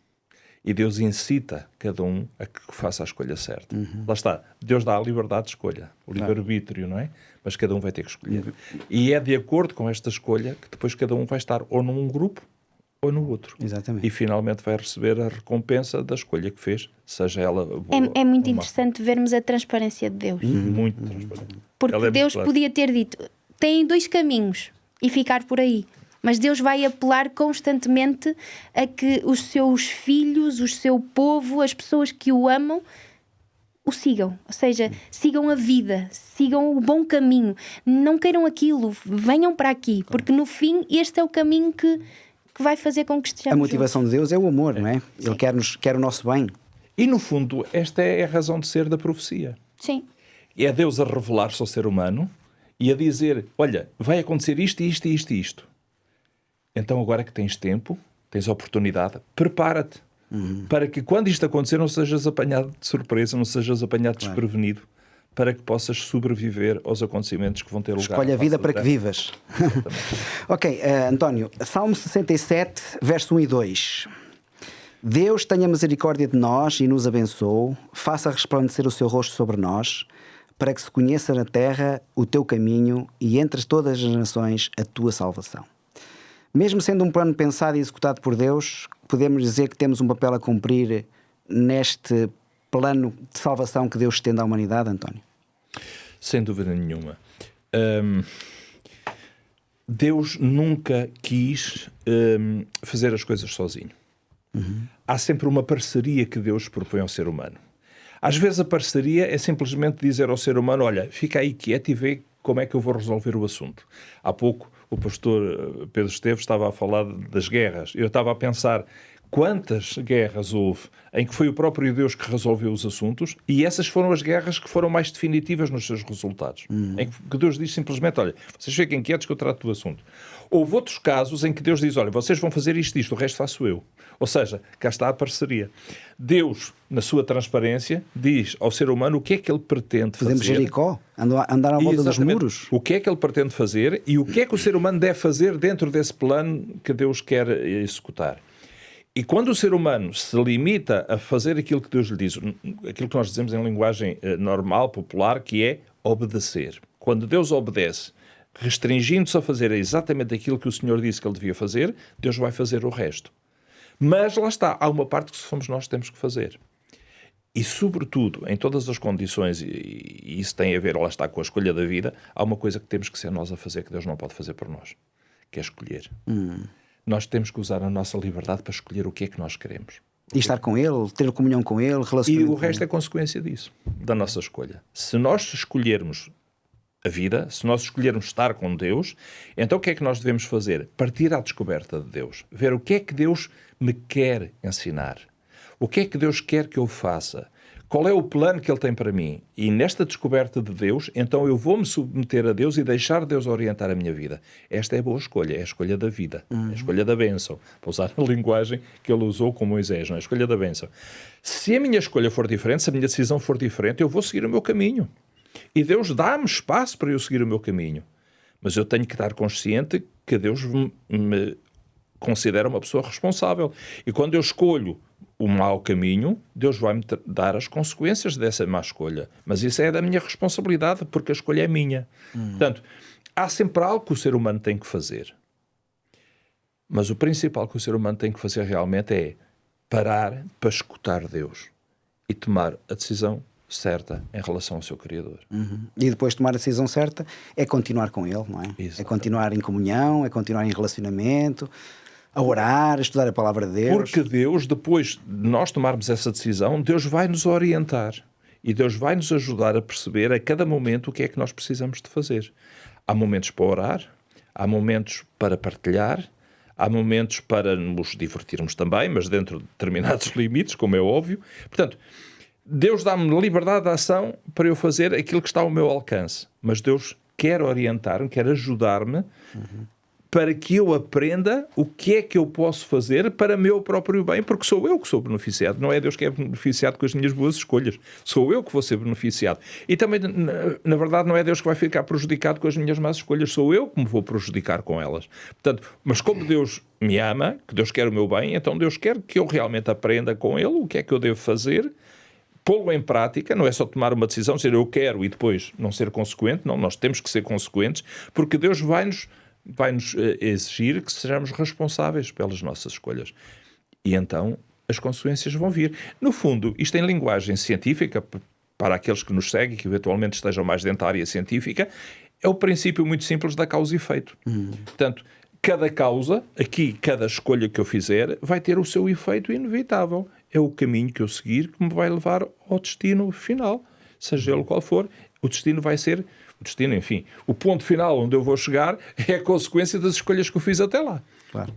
Speaker 4: E Deus incita cada um a que faça a escolha certa. Lá está. Deus dá a liberdade de escolha, o livre-arbítrio, não é? Mas cada um vai ter que escolher. E é de acordo com esta escolha que depois cada um vai estar ou num grupo ou no outro.
Speaker 1: Exatamente.
Speaker 4: E finalmente vai receber a recompensa da escolha que fez, seja ela boa.
Speaker 2: É muito interessante vermos a transparência de Deus.
Speaker 4: Muito transparente.
Speaker 2: Porque Deus podia ter dito: tem dois caminhos, e ficar por aí. Mas Deus vai apelar constantemente a que os seus filhos, o seu povo, as pessoas que o amam, o sigam. Ou seja, sigam a vida, sigam o bom caminho. Não queiram aquilo, venham para aqui. Porque no fim este é o caminho que vai fazer com que estejamos
Speaker 1: A motivação
Speaker 2: juntos.
Speaker 1: de Deus é o amor, não é? Ele quer o nosso bem.
Speaker 4: E no fundo, esta é a razão de ser da profecia.
Speaker 2: Sim.
Speaker 4: É Deus a revelar-se ao ser humano e a dizer: olha, vai acontecer isto, isto, isto e isto. Então agora que tens tempo, tens oportunidade, prepara-te para que quando isto acontecer não sejas apanhado de surpresa, não sejas apanhado desprevenido, para que possas sobreviver aos acontecimentos que vão ter lugar.
Speaker 1: Escolhe a vida para que vivas. Ok, António, Salmo 67, verso 1 e 2. Deus tenha misericórdia de nós e nos abençoe, faça resplandecer o seu rosto sobre nós, para que se conheça na terra o teu caminho e entre todas as nações a tua salvação. Mesmo sendo um plano pensado e executado por Deus, podemos dizer que temos um papel a cumprir neste plano de salvação que Deus estende à humanidade, António?
Speaker 4: Sem dúvida nenhuma. Deus nunca quis fazer as coisas sozinho. Há sempre uma parceria que Deus propõe ao ser humano. Às vezes a parceria é simplesmente dizer ao ser humano: olha, fica aí quieto e vê como é que eu vou resolver o assunto. Há pouco o pastor Pedro Esteves estava a falar das guerras. Eu estava a pensar quantas guerras houve em que foi o próprio Deus que resolveu os assuntos, e essas foram as guerras que foram mais definitivas nos seus resultados. Em que Deus diz simplesmente: olha, vocês fiquem quietos que eu trato do assunto. Houve outros casos em que Deus diz: olha, vocês vão fazer isto, o resto faço eu. Ou seja, cá está a parceria. Deus, na sua transparência, diz ao ser humano o que é que ele pretende fazer.
Speaker 1: Fazemos Jericó, andar à volta dos muros.
Speaker 4: O que é que ele pretende fazer e o que é que o ser humano deve fazer dentro desse plano que Deus quer executar. E quando o ser humano se limita a fazer aquilo que Deus lhe diz, aquilo que nós dizemos em linguagem normal, popular, que é obedecer. Quando Deus obedece, restringindo-se a fazer exatamente aquilo que o Senhor disse que ele devia fazer, Deus vai fazer o resto. Mas lá está, há uma parte que somos nós que temos que fazer. E, sobretudo, em todas as condições, e isso tem a ver, lá está, com a escolha da vida, há uma coisa que temos que ser nós a fazer que Deus não pode fazer por nós, que é escolher. Nós temos que usar a nossa liberdade para escolher o que é que nós queremos.
Speaker 1: E estar com Ele, ter comunhão com Ele,
Speaker 4: E
Speaker 1: relacionamento
Speaker 4: o resto é consequência disso, da nossa escolha. Se nós escolhermos a vida, se nós escolhermos estar com Deus, então o que é que nós devemos fazer? Partir à descoberta de Deus. Ver o que é que Deus me quer ensinar. O que é que Deus quer que eu faça? Qual é o plano que Ele tem para mim? E nesta descoberta de Deus, então eu vou-me submeter a Deus e deixar Deus orientar a minha vida. Esta é a boa escolha, é a escolha da vida, é a escolha da bênção. Para usar a linguagem que Ele usou com Moisés, não é? A escolha da bênção. Se a minha escolha for diferente, se a minha decisão for diferente, eu vou seguir o meu caminho. E Deus dá-me espaço para eu seguir o meu caminho. Mas eu tenho que estar consciente que Deus me considera uma pessoa responsável. E quando eu escolho o mau caminho, Deus vai-me dar as consequências dessa má escolha. Mas isso é da minha responsabilidade, porque a escolha é minha. Portanto, há sempre algo que o ser humano tem que fazer. Mas o principal que o ser humano tem que fazer realmente é parar para escutar Deus e tomar a decisão certa em relação ao seu Criador.
Speaker 1: E depois de tomar a decisão certa é continuar com Ele, não é?
Speaker 4: Exatamente.
Speaker 1: É continuar em comunhão, é continuar em relacionamento, a orar, a estudar a palavra de Deus.
Speaker 4: Porque Deus, depois de nós tomarmos essa decisão, Deus vai nos orientar e Deus vai nos ajudar a perceber a cada momento o que é que nós precisamos de fazer. Há momentos para orar, há momentos para partilhar, há momentos para nos divertirmos também, mas dentro de determinados limites, como é óbvio. Portanto, Deus dá-me liberdade de ação para eu fazer aquilo que está ao meu alcance. Mas Deus quer orientar-me, quer ajudar-me para que eu aprenda o que é que eu posso fazer para meu próprio bem, porque sou eu que sou beneficiado. Não é Deus que é beneficiado com as minhas boas escolhas. Sou eu que vou ser beneficiado. E também, na verdade, não é Deus que vai ficar prejudicado com as minhas más escolhas. Sou eu que me vou prejudicar com elas. Portanto, mas como Deus me ama, que Deus quer o meu bem, então Deus quer que eu realmente aprenda com Ele o que é que eu devo fazer, pô-lo em prática. Não é só tomar uma decisão, dizer eu quero e depois não ser consequente. Não, nós temos que ser consequentes, porque Deus vai-nos exigir que sejamos responsáveis pelas nossas escolhas. E então as consequências vão vir. No fundo, isto em linguagem científica, para aqueles que nos seguem, que eventualmente estejam mais dentro da área científica, é o princípio muito simples da causa e efeito. Portanto, cada causa, aqui, cada escolha que eu fizer, vai ter o seu efeito inevitável. É o caminho que eu seguir que me vai levar ao destino final. Seja ele qual for, o destino vai ser... O destino, enfim, o ponto final onde eu vou chegar é a consequência das escolhas que eu fiz até lá.
Speaker 1: Claro.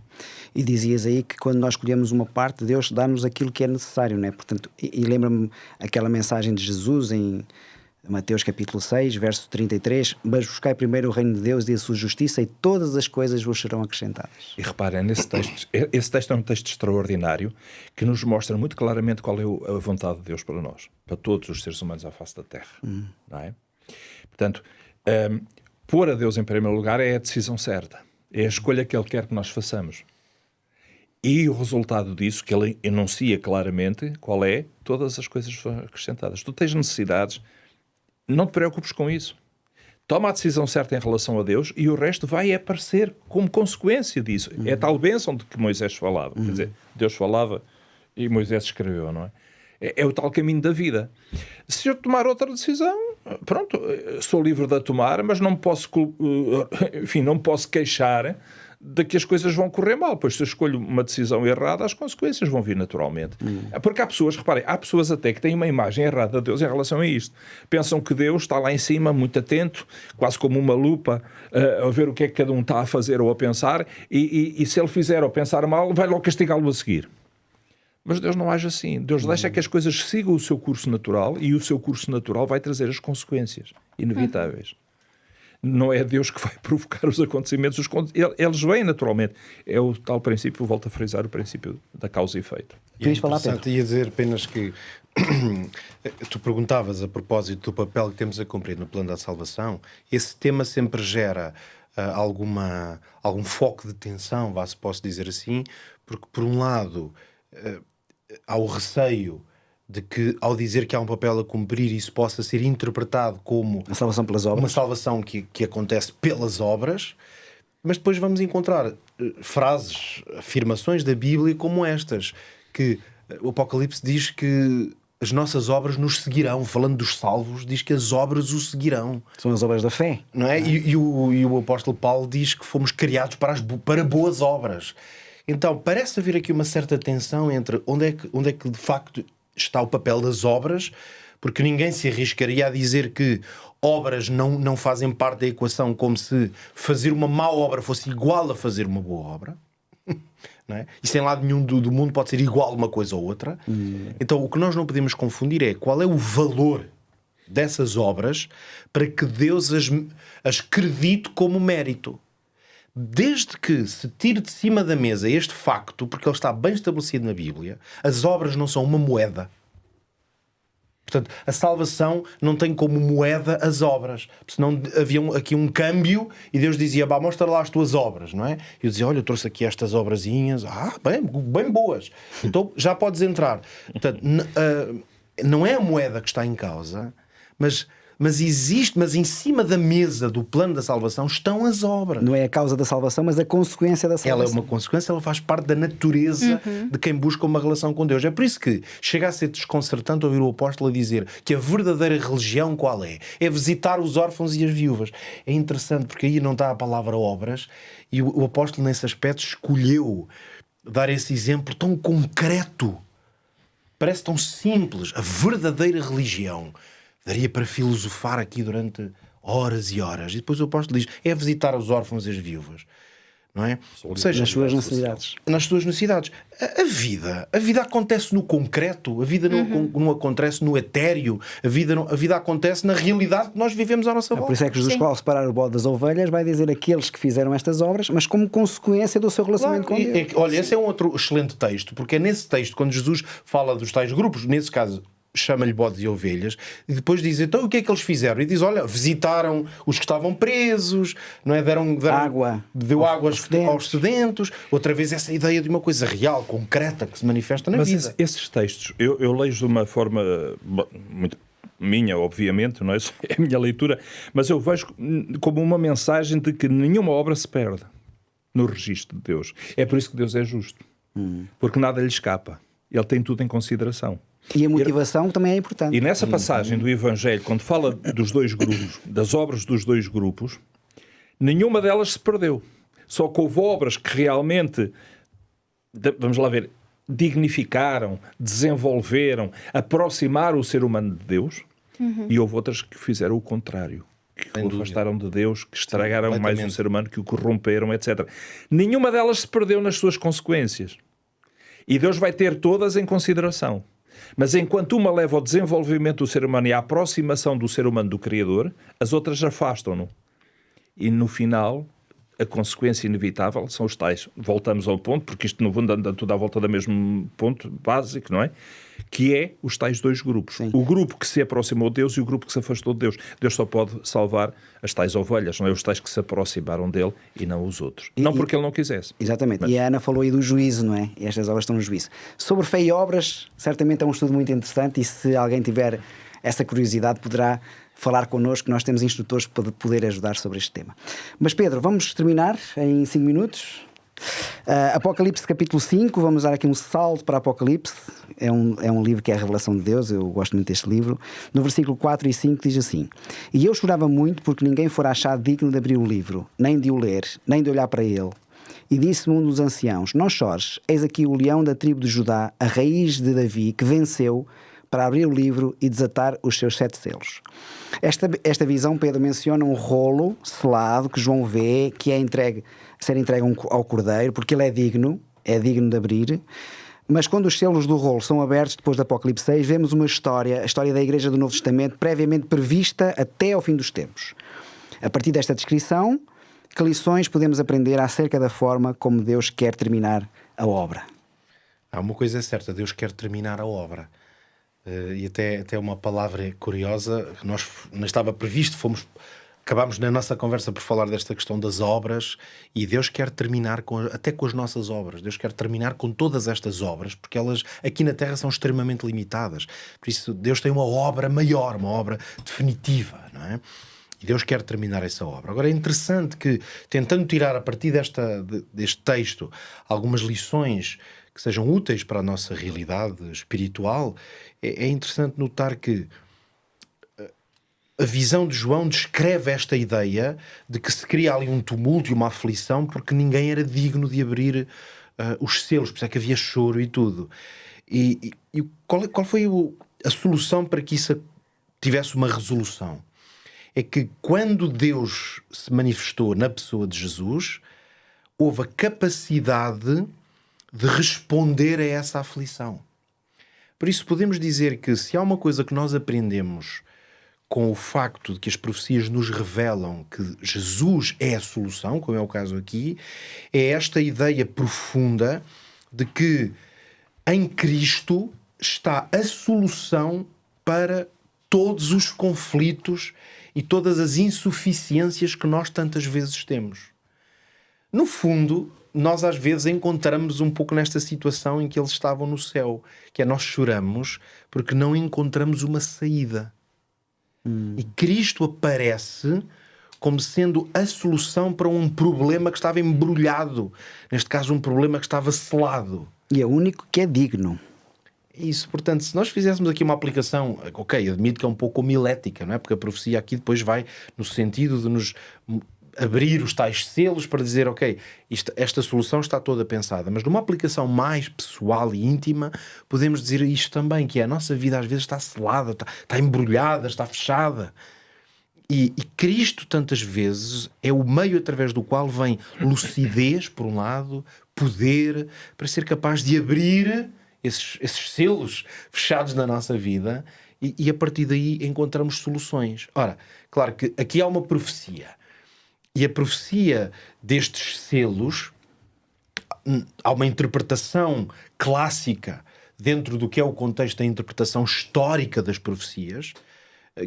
Speaker 1: E dizias aí que quando nós escolhemos uma parte, Deus dá-nos aquilo que é necessário, não é? Portanto, e lembra-me aquela mensagem de Jesus em Mateus capítulo 6, verso 33, mas buscai primeiro o reino de Deus e a sua justiça e todas as coisas vos serão acrescentadas.
Speaker 4: E reparem, nesse texto, esse texto é um texto extraordinário que nos mostra muito claramente qual é a vontade de Deus para nós, para todos os seres humanos à face da Terra. Não é? Portanto, pôr a Deus em primeiro lugar é a decisão certa. É a escolha que Ele quer que nós façamos. E o resultado disso, que Ele enuncia claramente, qual é? Todas as coisas foram acrescentadas. Tu tens necessidades, não te preocupes com isso. Toma a decisão certa em relação a Deus e o resto vai aparecer como consequência disso. É a tal bênção de que Moisés falava. Quer dizer, Deus falava e Moisés escreveu, não é? É o tal caminho da vida. Se eu tomar outra decisão, pronto, sou livre de a tomar, mas não posso, enfim, não posso queixar de que as coisas vão correr mal, pois se eu escolho uma decisão errada, as consequências vão vir naturalmente. Porque há pessoas, reparem, há pessoas até que têm uma imagem errada de Deus em relação a isto. Pensam que Deus está lá em cima, muito atento, quase como uma lupa, a ver o que é que cada um está a fazer ou a pensar, e se ele fizer ou pensar mal, vai logo castigá-lo a seguir. Mas Deus não age assim. Deus deixa que as coisas sigam o seu curso natural e o seu curso natural vai trazer as consequências inevitáveis. Não é Deus que vai provocar os acontecimentos, eles vêm naturalmente. É o tal princípio, volto a frisar, o princípio da causa e efeito.
Speaker 1: Querias falar, Pedro?
Speaker 3: Ia dizer apenas que tu perguntavas a propósito do papel que temos a cumprir no plano da salvação. Esse tema sempre gera algum foco de tensão, se posso dizer assim, porque por um lado há o receio de que, ao dizer que há um papel a cumprir, isso possa ser interpretado como
Speaker 1: a salvação pelas obras.
Speaker 3: Uma salvação que acontece pelas obras, mas depois vamos encontrar frases, afirmações da Bíblia como estas, que o Apocalipse diz que as nossas obras nos seguirão. Falando dos salvos, diz que as obras o seguirão.
Speaker 1: São as obras da fé.
Speaker 3: Não é? E o apóstolo Paulo diz que fomos criados para boas obras. Então, parece haver aqui uma certa tensão entre onde é que de facto está o papel das obras, porque ninguém se arriscaria a dizer que obras não fazem parte da equação, como se fazer uma má obra fosse igual a fazer uma boa obra. Não é? Isso em lado nenhum do mundo pode ser igual uma coisa ou outra. Então, o que nós não podemos confundir é qual é o valor dessas obras para que Deus as credite como mérito. Desde que se tire de cima da mesa este facto, porque ele está bem estabelecido na Bíblia, as obras não são uma moeda. Portanto, a salvação não tem como moeda as obras. Senão havia aqui um câmbio e Deus dizia, mostra lá as tuas obras, não é? E eu dizia, olha, eu trouxe aqui estas obrazinhas, bem boas. Então já podes entrar. Portanto, não é a moeda que está em causa, mas em cima da mesa do plano da salvação estão as obras.
Speaker 1: Não é a causa da salvação, mas a consequência da salvação.
Speaker 3: Ela é uma consequência, ela faz parte da natureza de quem busca uma relação com Deus. É por isso que chega a ser desconcertante ouvir o apóstolo a dizer que a verdadeira religião qual é? É visitar os órfãos e as viúvas. É interessante porque aí não está a palavra obras e o apóstolo nesse aspecto escolheu dar esse exemplo tão concreto. Parece tão simples. A verdadeira religião. Daria para filosofar aqui durante horas e horas. E depois o apóstolo diz, é visitar os órfãos e as viúvas. Não é?
Speaker 1: Ou seja, nas suas necessidades.
Speaker 3: Nas suas necessidades. A vida acontece no concreto, a vida não acontece no etéreo, a vida acontece na realidade que nós vivemos à nossa volta.
Speaker 1: Por isso é que Jesus, ao separar o bode das ovelhas, vai dizer aqueles que fizeram estas obras, mas como consequência do seu relacionamento com Deus.
Speaker 3: Olha, esse é um outro excelente texto, porque é nesse texto, quando Jesus fala dos tais grupos, nesse caso chama-lhe bodes e ovelhas, e depois diz, então o que é que eles fizeram? E diz, olha, visitaram os que estavam presos, não é? Deu água aos sedentos. Outra vez essa ideia de uma coisa real, concreta, que se manifesta na vida.
Speaker 4: Mas esses textos, eu leio de uma forma muito minha, obviamente, não é? É a minha leitura, mas eu vejo como uma mensagem de que nenhuma obra se perde no registro de Deus. É por isso que Deus é justo. Porque nada lhe escapa. Ele tem tudo em consideração.
Speaker 1: E a motivação também é importante.
Speaker 4: E nessa passagem do Evangelho, quando fala dos dois grupos, das obras dos dois grupos, nenhuma delas se perdeu. Só que houve obras que realmente, vamos lá ver, dignificaram, desenvolveram, aproximaram o ser humano de Deus, e houve outras que fizeram o contrário, que o afastaram de Deus, que estragaram mais o ser humano, que o corromperam, etc. Nenhuma delas se perdeu nas suas consequências. E Deus vai ter todas em consideração. Mas enquanto uma leva ao desenvolvimento do ser humano e à aproximação do ser humano do Criador, as outras afastam-no. E no final, a consequência inevitável são os tais. Voltamos ao ponto, porque isto no fundo anda tudo à volta do mesmo ponto básico, não é? Que é os tais dois grupos. Sim. O grupo que se aproximou de Deus e o grupo que se afastou de Deus. Deus só pode salvar as tais ovelhas, não é? Os tais que se aproximaram dele e não os outros. Não porque ele não quisesse.
Speaker 1: Exatamente. Mas... E a Ana falou aí do juízo, não é? E estas obras estão no juízo. Sobre fé e obras, certamente é um estudo muito interessante e se alguém tiver essa curiosidade poderá falar connosco, nós temos instrutores para poder ajudar sobre este tema. Mas Pedro, vamos terminar em 5 minutos. Apocalipse capítulo 5, vamos dar aqui um salto para Apocalipse. É um livro que é a revelação de Deus, eu gosto muito deste livro. No versículo 4 e 5 diz assim: E eu chorava muito porque ninguém fora achado digno de abrir o livro, nem de o ler, nem de olhar para ele. E disse-me um dos anciãos: Não chores, eis aqui o leão da tribo de Judá, a raiz de Davi, que venceu para abrir o livro e desatar os seus 7 selos. Esta visão, Pedro menciona um rolo selado que João vê, que é ser entregue ao Cordeiro, porque ele é digno de abrir. Mas quando os selos do rolo são abertos, depois do Apocalipse 6, vemos uma história, a história da Igreja do Novo Testamento, previamente prevista até ao fim dos tempos. A partir desta descrição, que lições podemos aprender acerca da forma como Deus quer terminar a obra?
Speaker 3: Uma coisa é certa, Deus quer terminar a obra. E até uma palavra curiosa, que não estava previsto, acabámos na nossa conversa por falar desta questão das obras, e Deus quer terminar até com as nossas obras. Deus quer terminar com todas estas obras, porque elas aqui na Terra são extremamente limitadas. Por isso Deus tem uma obra maior, uma obra definitiva, não é? E Deus quer terminar essa obra. Agora é interessante que, tentando tirar a partir deste texto algumas lições que sejam úteis para a nossa realidade espiritual, é interessante notar que a visão de João descreve esta ideia de que se cria ali um tumulto e uma aflição porque ninguém era digno de abrir os selos, por isso é que havia choro e tudo. E qual foi a solução para que isso tivesse uma resolução? É que quando Deus se manifestou na pessoa de Jesus, houve a capacidade de responder a essa aflição. Por isso podemos dizer que se há uma coisa que nós aprendemos com o facto de que as profecias nos revelam que Jesus é a solução, como é o caso aqui, é esta ideia profunda de que em Cristo está a solução para todos os conflitos e todas as insuficiências que nós tantas vezes temos. No fundo, nós às vezes encontramos um pouco nesta situação em que eles estavam no céu, que é nós choramos porque não encontramos uma saída. E Cristo aparece como sendo a solução para um problema que estava embrulhado. Neste caso, um problema que estava selado.
Speaker 1: E é o único que é digno.
Speaker 3: Isso, portanto, se nós fizéssemos aqui uma aplicação, ok, admito que é um pouco homilética, não é? Porque a profecia aqui depois vai no sentido de nos abrir os tais selos para dizer, ok, esta solução está toda pensada. Mas numa aplicação mais pessoal e íntima, podemos dizer isto também, que a nossa vida às vezes está selada, está embrulhada, está fechada. E Cristo, tantas vezes, é o meio através do qual vem lucidez, por um lado, poder, para ser capaz de abrir esses selos fechados na nossa vida e a partir daí encontramos soluções. Ora, claro que aqui há uma profecia. E a profecia destes selos, há uma interpretação clássica dentro do que é o contexto da interpretação histórica das profecias,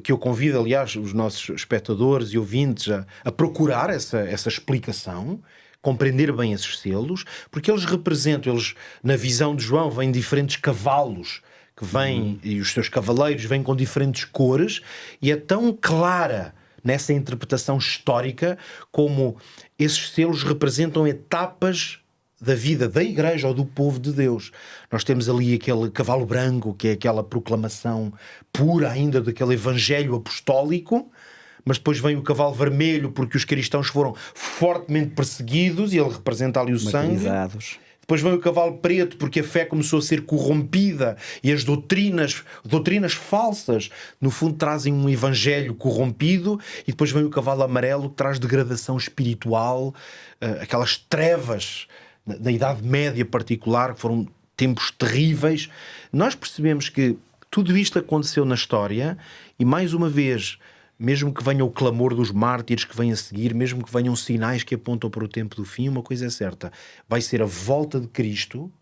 Speaker 3: que eu convido, aliás, os nossos espectadores e ouvintes a procurar essa explicação, compreender bem esses selos, porque eles representam, na visão de João, vêm diferentes cavalos, que vêm, e os seus cavaleiros vêm com diferentes cores, e é tão clara nessa interpretação histórica como esses selos representam etapas da vida da Igreja ou do povo de Deus. Nós temos ali aquele cavalo branco, que é aquela proclamação pura ainda daquele evangelho apostólico, mas depois vem o cavalo vermelho porque os cristãos foram fortemente perseguidos e ele representa ali o sangue. Depois vem o cavalo preto porque a fé começou a ser corrompida e as doutrinas falsas, no fundo, trazem um evangelho corrompido. E depois vem o cavalo amarelo que traz degradação espiritual, aquelas trevas da Idade Média particular, que foram tempos terríveis. Nós percebemos que tudo isto aconteceu na história e, mais uma vez, mesmo que venha o clamor dos mártires que vem a seguir, mesmo que venham sinais que apontam para o tempo do fim, uma coisa é certa, vai ser a volta de Cristo,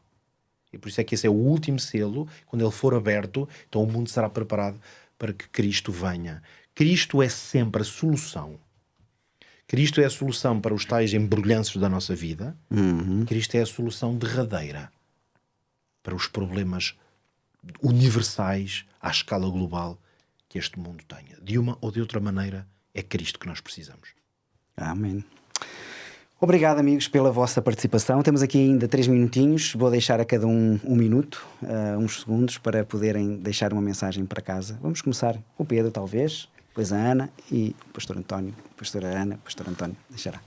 Speaker 3: e por isso é que esse é o último selo. Quando ele for aberto, então o mundo será preparado para que Cristo venha. Cristo é sempre a solução. Cristo é a solução para os tais embrulhanços da nossa vida. Cristo é a solução derradeira para os problemas universais à escala global que este mundo tenha. De uma ou de outra maneira, é Cristo que nós precisamos.
Speaker 1: Amém. Obrigado, amigos, pela vossa participação. Temos aqui ainda 3 minutinhos. Vou deixar a cada um minuto, uns segundos, para poderem deixar uma mensagem para casa. Vamos começar com o Pedro, talvez, depois a Ana e o pastor António. Pastora Ana, pastor António, deixará.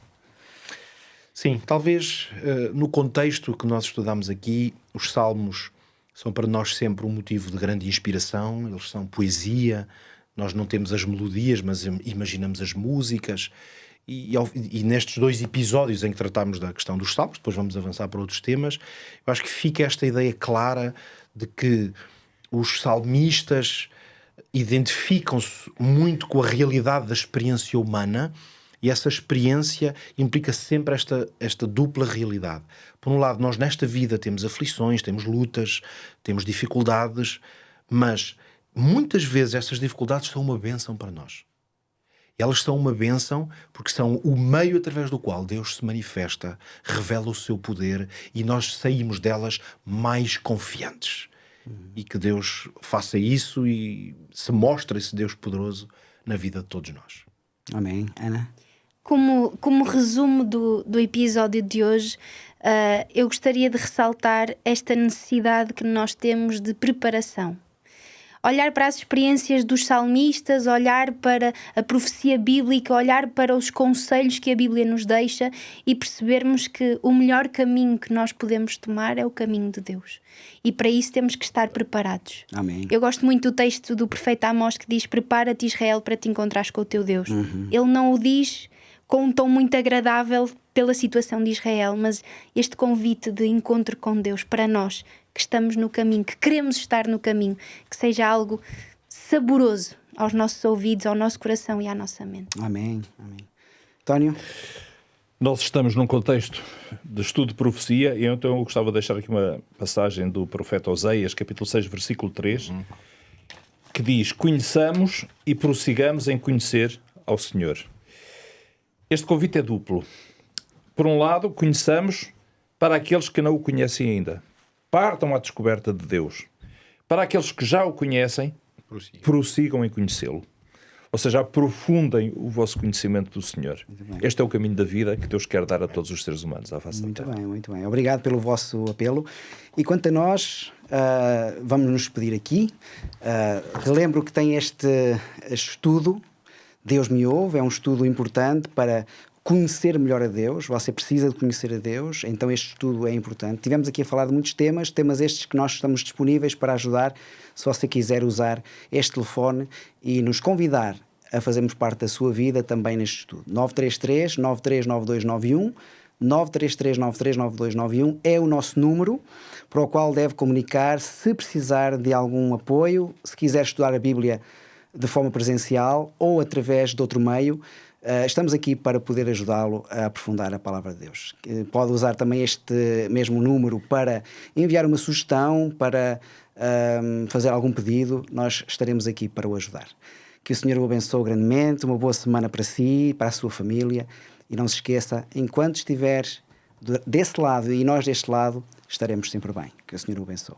Speaker 3: Sim, talvez no contexto que nós estudamos aqui, os salmos são para nós sempre um motivo de grande inspiração. Eles são poesia. Nós não temos as melodias, mas imaginamos as músicas. E nestes 2 episódios em que tratámos da questão dos salmos, depois vamos avançar para outros temas, eu acho que fica esta ideia clara de que os salmistas identificam-se muito com a realidade da experiência humana. E essa experiência implica sempre esta dupla realidade. Por um lado, nós nesta vida temos aflições, temos lutas, temos dificuldades, mas muitas vezes essas dificuldades são uma bênção para nós. Elas são uma bênção porque são o meio através do qual Deus se manifesta, revela o seu poder e nós saímos delas mais confiantes. E que Deus faça isso e se mostre esse Deus poderoso na vida de todos nós.
Speaker 1: Amém. Ana?
Speaker 2: Como resumo do episódio de hoje, eu gostaria de ressaltar esta necessidade que nós temos de preparação. Olhar para as experiências dos salmistas, olhar para a profecia bíblica, olhar para os conselhos que a Bíblia nos deixa e percebermos que o melhor caminho que nós podemos tomar é o caminho de Deus. E para isso temos que estar preparados.
Speaker 1: Amém.
Speaker 2: Eu gosto muito do texto do profeta Amós que diz: prepara-te, Israel, para te encontrares com o teu Deus. Ele não o diz com um tom muito agradável pela situação de Israel, mas este convite de encontro com Deus para nós que estamos no caminho, que queremos estar no caminho, que seja algo saboroso aos nossos ouvidos, ao nosso coração e à nossa mente.
Speaker 1: Amém. Amém. António?
Speaker 4: Nós estamos num contexto de estudo de profecia, e então eu gostava de deixar aqui uma passagem do profeta Oseias, capítulo 6, versículo 3, que diz: conheçamos e prossigamos em conhecer ao Senhor. Este convite é duplo. Por um lado, conheçamos para aqueles que não o conhecem ainda. Partam à descoberta de Deus. Para aqueles que já o conhecem, prossigam em conhecê-lo. Ou seja, aprofundem o vosso conhecimento do Senhor. Este é o caminho da vida que Deus quer dar a todos os seres humanos à face da terra.
Speaker 1: Muito bem, muito bem. Obrigado pelo vosso apelo. E quanto a nós, vamos nos despedir aqui. Relembro que tem este estudo, Deus me ouve, é um estudo importante para conhecer melhor a Deus. Você precisa de conhecer a Deus, então este estudo é importante. Tivemos aqui a falar de muitos temas estes que nós estamos disponíveis para ajudar, se você quiser usar este telefone e nos convidar a fazermos parte da sua vida também neste estudo. 933-939291, 933-939291 é o nosso número para o qual deve comunicar se precisar de algum apoio, se quiser estudar a Bíblia de forma presencial ou através de outro meio. Estamos aqui para poder ajudá-lo a aprofundar a palavra de Deus. Pode usar também este mesmo número para enviar uma sugestão, para fazer algum pedido. Nós estaremos aqui para o ajudar. Que o Senhor o abençoe grandemente, uma boa semana para si, para a sua família. E não se esqueça, enquanto estiver desse lado e nós deste lado, estaremos sempre bem. Que o Senhor o abençoe.